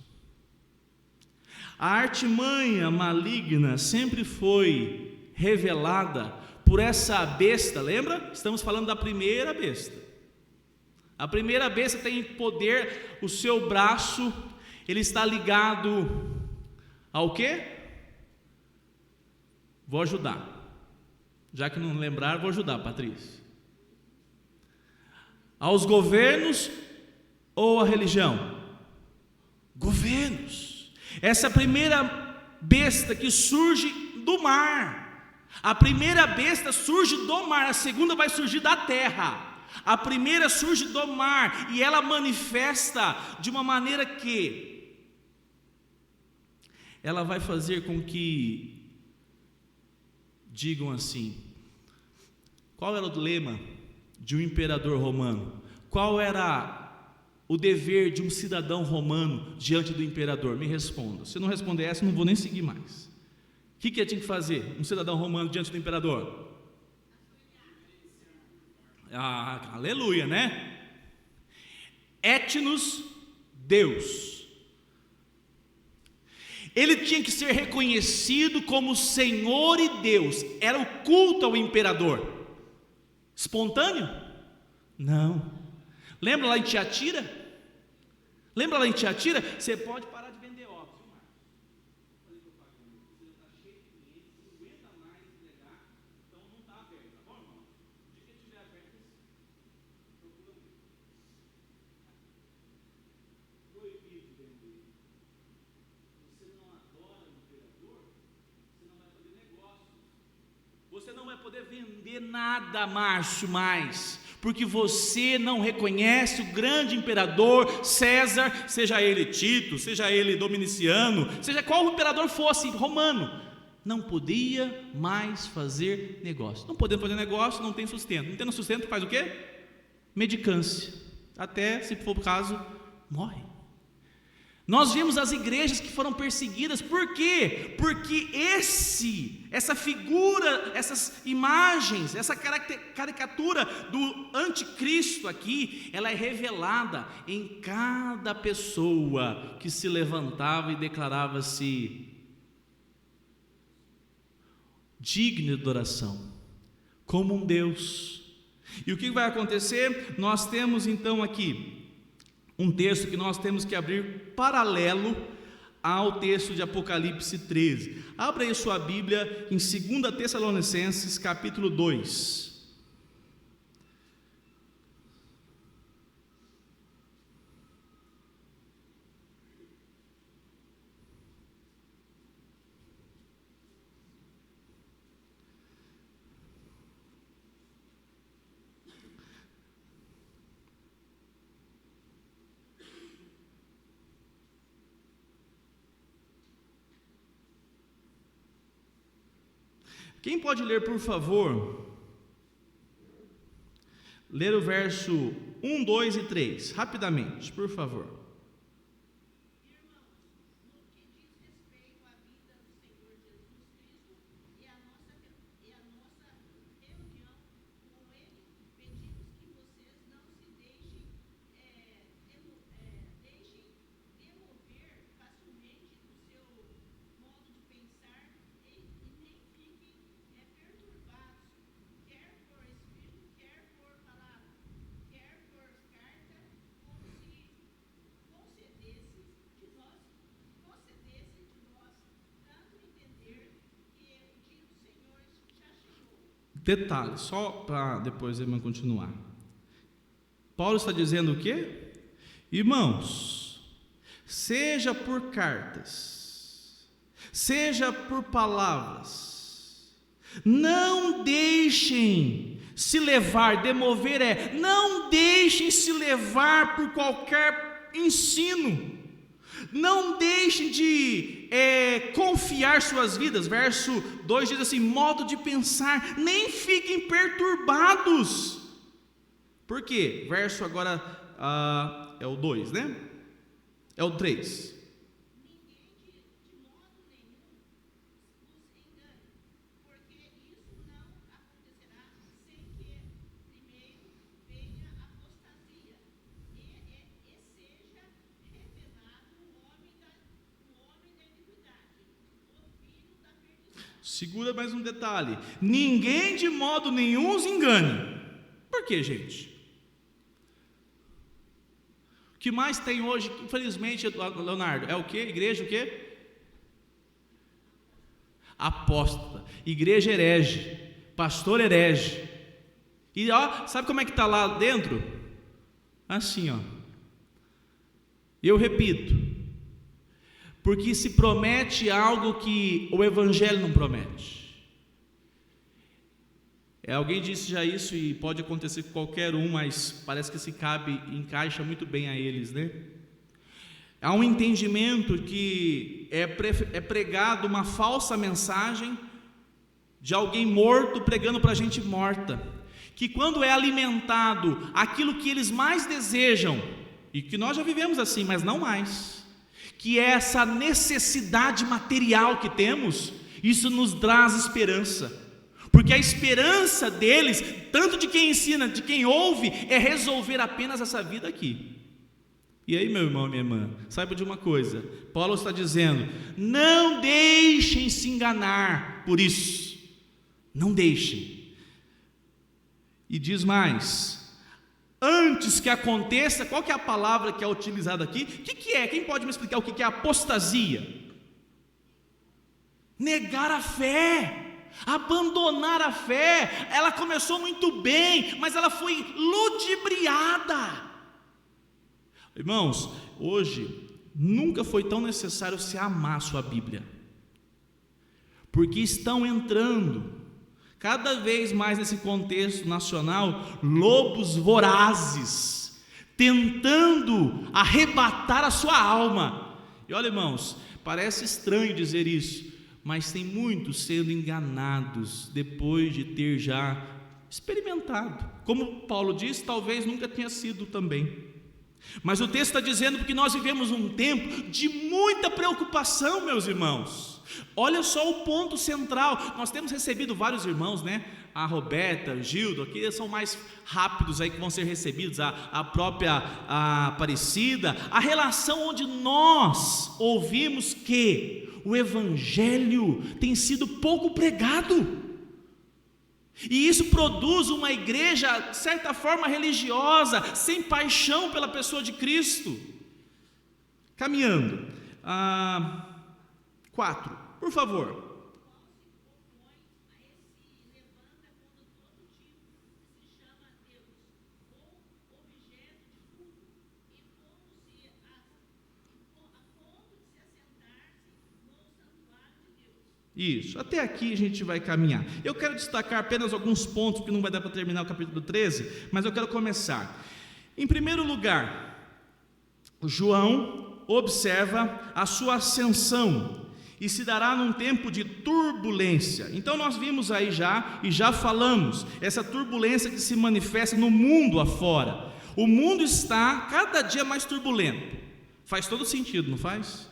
A artimanha maligna sempre foi revelada por essa besta, lembra? Estamos falando da primeira besta. A primeira besta tem poder, o seu braço, ele está ligado ao quê? Vou ajudar. Já que não lembraram, vou ajudar, Patrícia. Aos governos ou à religião? Governos. Essa primeira besta que surge do mar. A primeira besta surge do mar, a segunda vai surgir da terra. A primeira surge do mar e ela manifesta de uma maneira que ela vai fazer com que digam assim: qual era o lema de um imperador romano? Qual era o dever de um cidadão romano diante do imperador? Me responda. Se não responder essa, não vou nem seguir mais. O que tinha que fazer um cidadão romano diante do imperador? Aleluia, né? Etnos, Deus. Ele tinha que ser reconhecido como Senhor e Deus. Era o culto ao imperador. Espontâneo? Não. Lembra lá em Tiatira? Você pode parar de vender óculos, viu, Marcos? Falei propaganda. Você já está cheio de clientes, não aguenta mais entregar, então não está aberto, tá bom, irmão? O dia que estiver aberto, procura muito. Proibido vender. Você não adora o imperador, você não vai fazer negócios. Você não vai poder vender nada, Márcio, mais. Porque você não reconhece o grande imperador César, seja ele Tito, seja ele Dominiciano, seja qual imperador fosse, romano, não podia mais fazer negócio. Não podendo fazer negócio, não tem sustento. Não tendo sustento, faz o quê? Mendicância. Até, se for o caso, morre. Nós vimos as igrejas que foram perseguidas, por quê? Porque essa figura, essas imagens, essa caricatura do anticristo aqui, ela é revelada em cada pessoa que se levantava e declarava-se digno de adoração, como um Deus. E o que vai acontecer? Nós temos então aqui um texto que nós temos que abrir paralelo ao texto de Apocalipse 13. Abra aí sua Bíblia em 2 Tessalonicenses capítulo 2. Quem pode ler, por favor? Ler o verso 1, 2 e 3, rapidamente, por favor. Detalhe, só para depois a irmã continuar. Paulo está dizendo o quê? Irmãos, seja por cartas, seja por palavras, não deixem se levar, demover não deixem se levar por qualquer ensino, não deixem de confiar suas vidas. Verso 2 diz assim: modo de pensar, nem fiquem perturbados. Por quê? Verso agora é o 2, né? É o 3. Segura mais um detalhe: ninguém de modo nenhum os engane. Por quê, gente? O que mais tem hoje, infelizmente, Leonardo, é o quê? Igreja o quê? Apóstata, igreja herege, pastor herege. E sabe como é que está lá dentro? Assim, eu repito, porque se promete algo que o Evangelho não promete. Alguém disse já isso, e pode acontecer com qualquer um, mas parece que se encaixa muito bem a eles, né? Há um entendimento que é pregado uma falsa mensagem de alguém morto pregando para gente morta, que quando é alimentado aquilo que eles mais desejam, e que nós já vivemos assim, mas não mais, que é essa necessidade material que temos, isso nos traz esperança, porque a esperança deles, tanto de quem ensina, de quem ouve, é resolver apenas essa vida aqui. E aí, meu irmão, minha irmã, saiba de uma coisa: Paulo está dizendo, não deixem se enganar por isso, não deixem. E diz mais: antes que aconteça, qual que é a palavra que é utilizada aqui? O que é? Quem pode me explicar o que é apostasia? Negar a fé, abandonar a fé. Ela começou muito bem, mas ela foi ludibriada. Irmãos, hoje nunca foi tão necessário se amar a sua Bíblia, porque estão entrando cada vez mais nesse contexto nacional lobos vorazes, tentando arrebatar a sua alma. E olha, irmãos, parece estranho dizer isso, mas tem muitos sendo enganados depois de ter já experimentado. Como Paulo diz, talvez nunca tenha sido também. Mas o texto está dizendo porque nós vivemos um tempo de muita preocupação, meus irmãos. Olha só o ponto central. Nós temos recebido vários irmãos, né? A Roberta, o Gildo, aqui são mais rápidos aí que vão ser recebidos, a própria Aparecida. A relação onde nós ouvimos que o Evangelho tem sido pouco pregado, e isso produz uma igreja, de certa forma, religiosa, sem paixão pela pessoa de Cristo. Caminhando. 4, por favor. Isso, até aqui a gente vai caminhar. Eu quero destacar apenas alguns pontos, porque não vai dar para terminar o capítulo 13, mas eu quero começar. Em primeiro lugar, João observa a sua ascensão, e se dará num tempo de turbulência. Então nós vimos aí já falamos, essa turbulência que se manifesta no mundo afora. O mundo está cada dia mais turbulento. Faz todo sentido, não faz?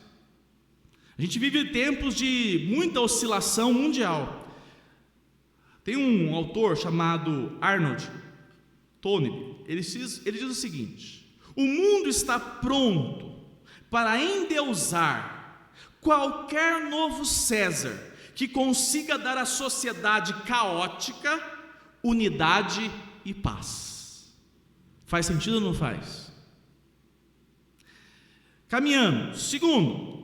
A gente vive tempos de muita oscilação mundial. Tem um autor chamado Arnold Toynbee, ele diz o seguinte: o mundo está pronto para endeusar qualquer novo César que consiga dar à sociedade caótica unidade e paz. Faz sentido ou não faz? Caminhando. Segundo,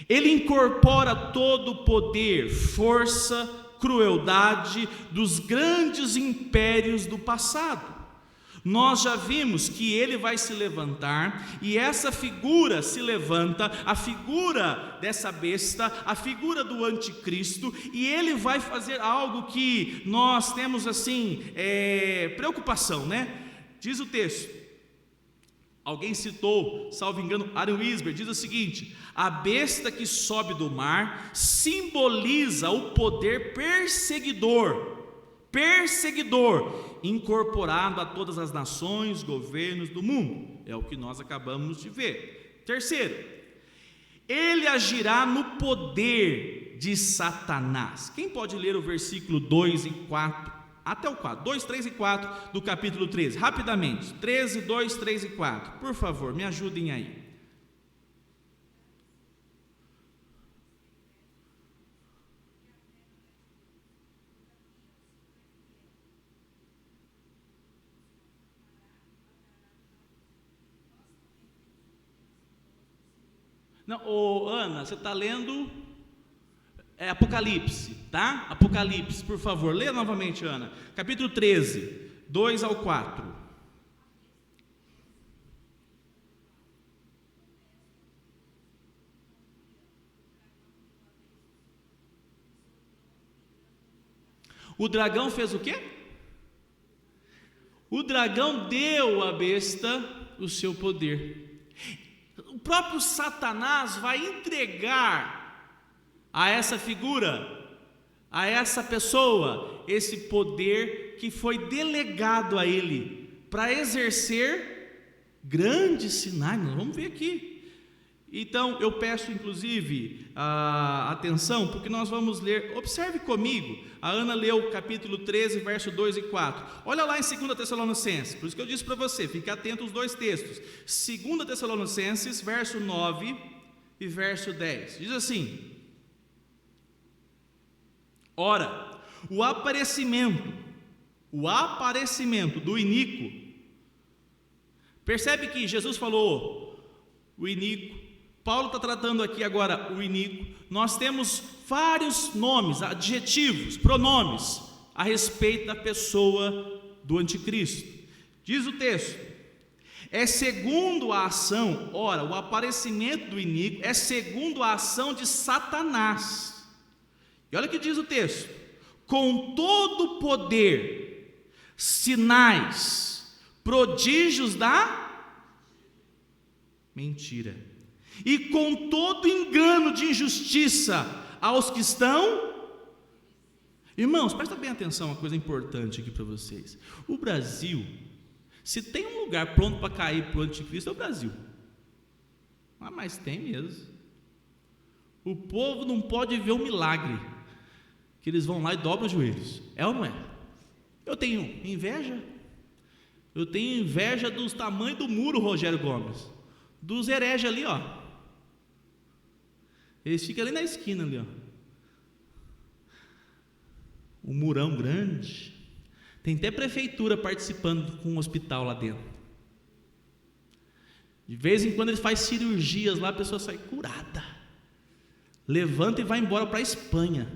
ele incorpora todo o poder, força, crueldade dos grandes impérios do passado. Nós já vimos que ele vai se levantar, e essa figura se levanta, a figura dessa besta, a figura do anticristo, e ele vai fazer algo que nós temos assim, preocupação, né? Diz o texto, alguém citou, salvo engano, Aaron Wisber, diz o seguinte: a besta que sobe do mar simboliza o poder perseguidor, incorporado a todas as nações, governos do mundo. É o que nós acabamos de ver. Terceiro, ele agirá no poder de Satanás. Quem pode ler o versículo 2 e 4, até o 4, 2, 3 e 4 do capítulo 13, rapidamente, 13, 2, 3 e 4, por favor, me ajudem aí. Não, Ana, você está lendo Apocalipse, tá? Apocalipse, por favor, leia novamente, Ana. Capítulo 13, 2 ao 4. O dragão fez o quê? O dragão deu à besta o seu poder. O próprio Satanás vai entregar a essa figura, a essa pessoa, esse poder que foi delegado a ele para exercer grandes sinais. Nós vamos ver aqui. Então eu peço inclusive a atenção, porque nós vamos ler, observe comigo, a Ana leu o capítulo 13, verso 2 e 4, olha lá em 2 Tessalonicenses, por isso que eu disse para você, fique atento aos dois textos, 2 Tessalonicenses, verso 9 e verso 10, diz assim: ora, o aparecimento do iníquo, percebe que Jesus falou o iníquo, Paulo está tratando aqui agora o iníquo. Nós temos vários nomes, adjetivos, pronomes a respeito da pessoa do anticristo. Diz o texto: é segundo a ação, ora, o aparecimento do iníquo é segundo a ação de Satanás. E olha o que diz o texto: com todo o poder, sinais, prodígios da mentira, e com todo engano de injustiça aos que estão. Irmãos, presta bem atenção, uma coisa importante aqui para vocês. O Brasil, se tem um lugar pronto para cair para o anticristo, é o Brasil. Mas tem mesmo. O povo não pode ver o milagre, que eles vão lá e dobram os joelhos. É ou não é? Eu tenho inveja. Eu tenho inveja dos tamanhos do muro, Rogério Gomes, dos hereges ali, ó. Eles ficam ali na esquina ali, ó. Um murão grande. Tem até prefeitura participando com um hospital lá dentro. De vez em quando ele faz cirurgias lá, a pessoa sai curada. Levanta e vai embora para a Espanha,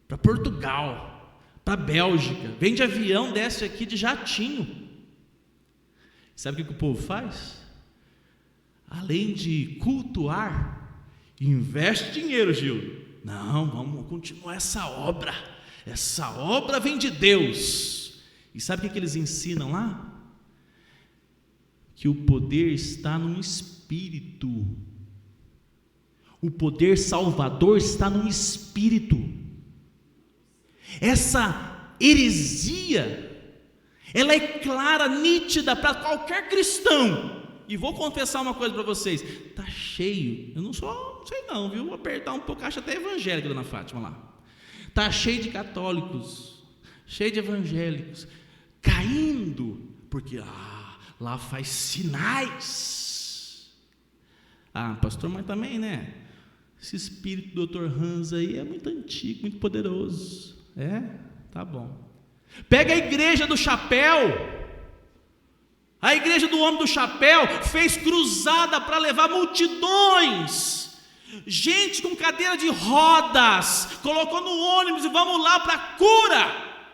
para Portugal, para Bélgica. Vem de avião, desce aqui de jatinho. Sabe o que o povo faz? Além de cultuar, investe dinheiro, Gil. Não, vamos continuar essa obra. Essa obra vem de Deus. E sabe o que eles ensinam lá? Que o poder está no espírito. O poder salvador está no espírito. Essa heresia, ela é clara, nítida para qualquer cristão. E vou confessar uma coisa para vocês: está cheio, eu não sei não, viu? Vou apertar um pouco, acho até evangélico, dona Fátima lá. Está cheio de católicos, cheio de evangélicos, caindo, porque lá faz sinais. Pastor, mas também, né? Esse espírito do Dr. Hans aí é muito antigo, muito poderoso. Tá bom. Pega a igreja do chapéu. A igreja do homem do chapéu fez cruzada para levar multidões, gente com cadeira de rodas, colocou no ônibus e vamos lá para a cura.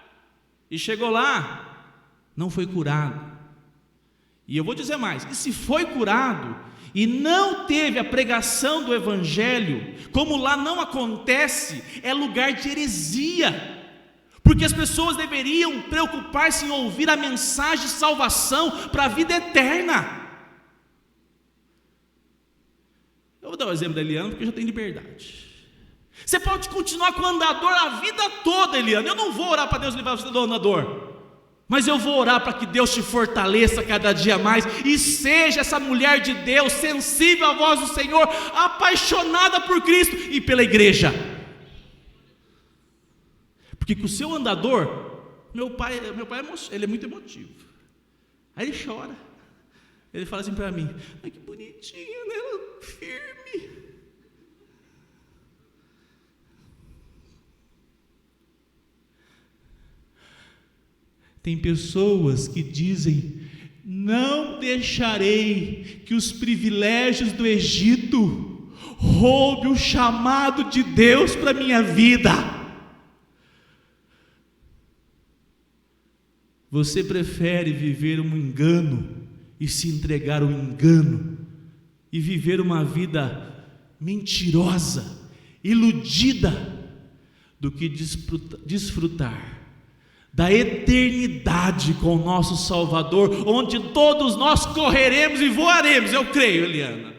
E chegou lá, não foi curado. E eu vou dizer mais, e se foi curado e não teve a pregação do evangelho, como lá não acontece, é lugar de heresia. Porque as pessoas deveriam preocupar-se em ouvir a mensagem de salvação para a vida eterna. Eu vou dar o exemplo da Eliana, porque já tem liberdade. Você pode continuar com o andador a vida toda, Eliana. Eu não vou orar para Deus livrar você do andador, mas eu vou orar para que Deus te fortaleça cada dia mais, e seja essa mulher de Deus, sensível à voz do Senhor, apaixonada por Cristo e pela igreja. Porque com o seu andador, meu pai ele é muito emotivo. Aí ele chora. Ele fala assim para mim: ai, que bonitinho, né? Firme. Tem pessoas que dizem: não deixarei que os privilégios do Egito roube o chamado de Deus para a minha vida. Você prefere viver um engano e se entregar ao engano e viver uma vida mentirosa, iludida, do que desfrutar da eternidade com o nosso Salvador, onde todos nós correremos e voaremos, eu creio, Eliana,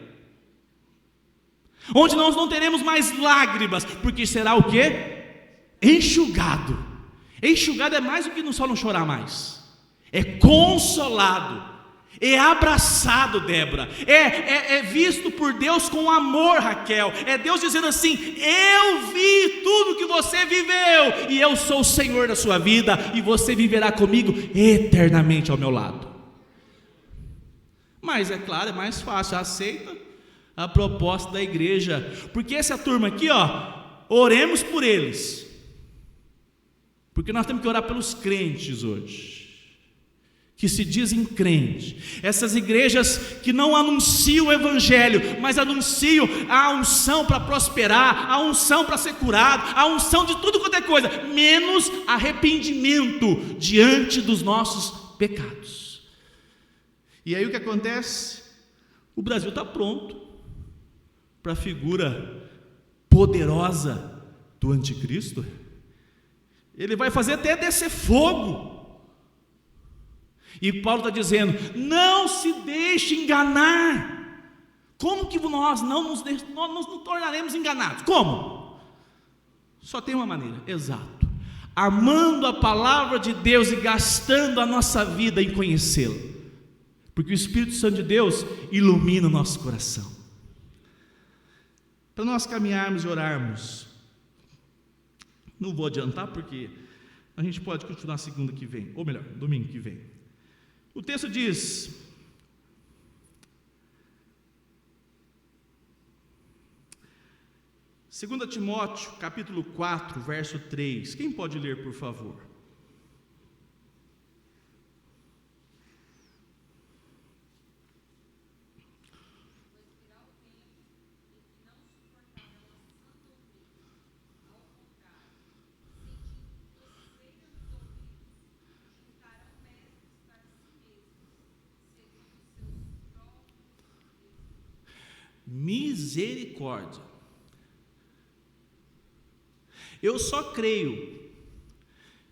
onde nós não teremos mais lágrimas, porque será o quê? Enxugado. Enxugado é mais do que só não chorar mais, é consolado, é abraçado, Débora, é visto por Deus com amor, Raquel. É Deus dizendo assim: eu vi tudo que você viveu, e eu sou o Senhor da sua vida, e você viverá comigo eternamente ao meu lado. Mas é claro, é mais fácil, aceita a proposta da igreja, porque essa turma aqui, oremos por eles, porque nós temos que orar pelos crentes hoje, que se dizem crentes, essas igrejas que não anunciam o evangelho, mas anunciam a unção para prosperar, a unção para ser curado, a unção de tudo quanto é coisa, menos arrependimento diante dos nossos pecados. E aí o que acontece? O Brasil está pronto para a figura poderosa do anticristo. Ele vai fazer até descer fogo. E Paulo está dizendo: não se deixe enganar. Como que nós nos tornaremos enganados? Como? Só tem uma maneira, exato: amando a palavra de Deus e gastando a nossa vida em conhecê-la, porque o Espírito Santo de Deus ilumina o nosso coração. Para nós caminharmos e orarmos, não vou adiantar, porque a gente pode continuar segunda que vem, ou melhor, domingo que vem. O texto diz: Segunda Timóteo, capítulo 4, verso 3. Quem pode ler, por favor? Misericórdia. Eu só creio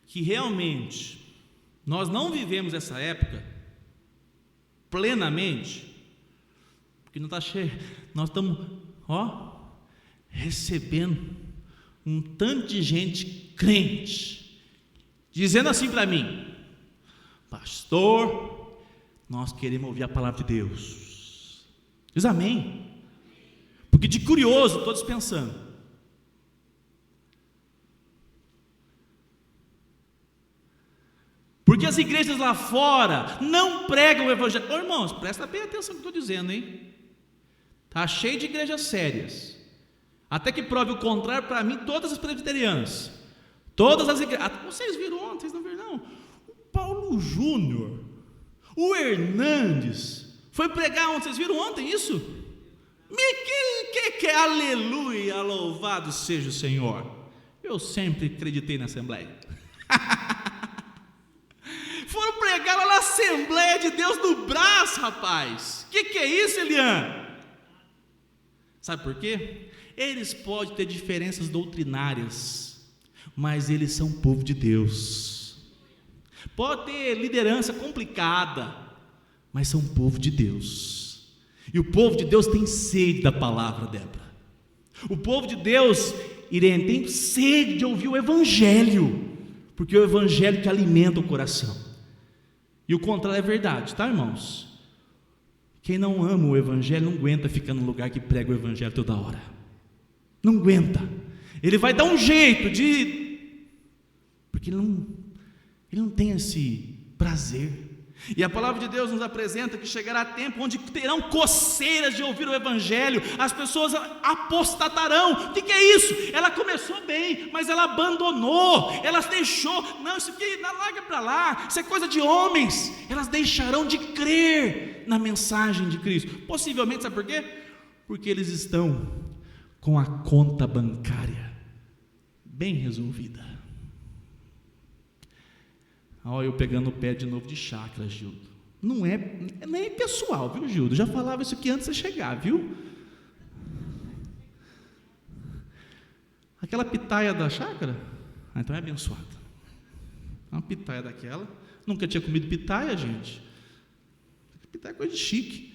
que realmente nós não vivemos essa época plenamente, porque não está cheio, nós estamos recebendo um tanto de gente crente, dizendo assim para mim: pastor, nós queremos ouvir a palavra de Deus. Diz amém. Porque de curioso estou dispensando. Porque as igrejas lá fora não pregam o evangelho. Irmãos, presta bem atenção no que eu estou dizendo, hein? Está cheio de igrejas sérias. Até que prove o contrário, para mim, todas as presbiterianas, todas as igrejas. Vocês viram ontem, vocês não viram não? O Paulo Júnior, o Hernandes, foi pregar ontem, vocês viram ontem isso? Que aleluia, louvado seja o Senhor. Eu sempre acreditei na Assembleia. Foram pregar lá na Assembleia de Deus no Brás, rapaz. Que é isso, Elian? Sabe por quê? Eles podem ter diferenças doutrinárias, mas eles são povo de Deus. Pode ter liderança complicada, mas são povo de Deus. E o povo de Deus tem sede da palavra, Débora. O povo de Deus, Irene, tem sede de ouvir o Evangelho, porque é o Evangelho que alimenta o coração. E o contrário é verdade, tá, irmãos? Quem não ama o Evangelho não aguenta ficar num lugar que prega o Evangelho toda hora. Não aguenta. Ele vai dar um jeito de... porque ele não tem esse prazer. E a palavra de Deus nos apresenta que chegará tempo onde terão coceiras de ouvir o Evangelho, as pessoas apostatarão. O que é isso? Ela começou bem, mas ela abandonou, elas deixou, não, isso aqui larga para lá, isso é coisa de homens. Elas deixarão de crer na mensagem de Cristo, possivelmente, sabe por quê? Porque eles estão com a conta bancária bem resolvida. Olha eu pegando o pé de novo de chácara, Gildo. Não é nem pessoal, viu, Gildo? Já falava isso aqui antes de você chegar, viu? Aquela pitaia da chácara, então é abençoada. Uma pitaia daquela. Nunca tinha comido pitaia, gente. Pitaia é coisa de chique.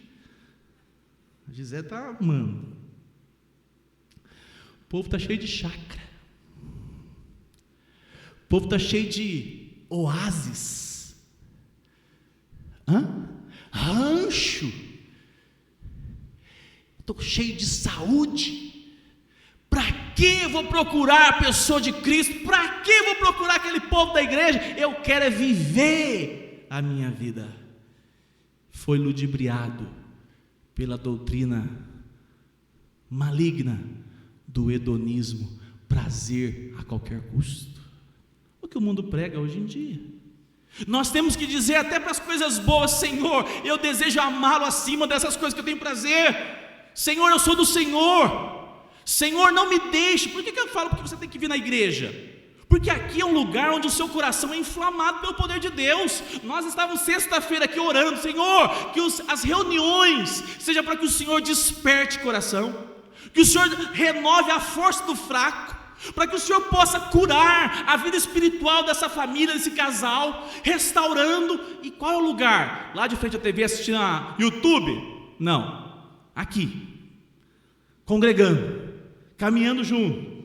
A Gisele está amando. O povo está cheio de chácara. O povo está cheio de oásis, rancho. Estou cheio de saúde. Para que vou procurar a pessoa de Cristo? Para que vou procurar aquele povo da igreja? Eu quero é viver a minha vida. Foi ludibriado pela doutrina maligna do hedonismo, prazer a qualquer custo. O que o mundo prega hoje em dia. Nós temos que dizer até para as coisas boas: Senhor, eu desejo amá-lo acima dessas coisas que eu tenho prazer. Senhor, eu sou do Senhor. Senhor, não me deixe. Por que eu falo que você tem que vir na igreja? Porque aqui é um lugar onde o seu coração é inflamado pelo poder de Deus. Nós estávamos sexta-feira aqui orando: Senhor, que as reuniões seja para que o Senhor desperte o coração, que o Senhor renove a força do fraco, para que o Senhor possa curar a vida espiritual dessa família, desse casal, restaurando. E qual é o lugar? Lá de frente à TV assistindo a YouTube? Não, aqui, congregando, caminhando junto.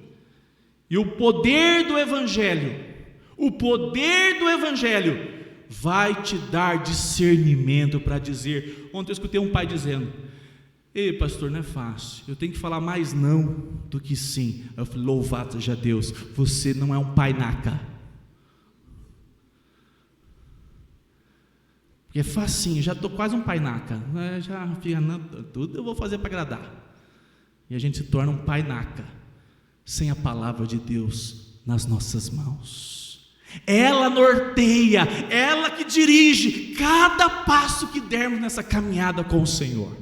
E o poder do Evangelho vai te dar discernimento para dizer. Ontem eu escutei um pai dizendo: ei, pastor, não é fácil, eu tenho que falar mais não do que sim. Eu falei: louvado seja Deus, você não é um pai naca. Porque é facinho, já estou quase um pai naca, já fica, tudo eu vou fazer para agradar. E a gente se torna um pai naca, sem a palavra de Deus nas nossas mãos. Ela norteia, ela que dirige cada passo que dermos nessa caminhada com o Senhor.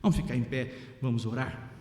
Vamos ficar em pé, vamos orar.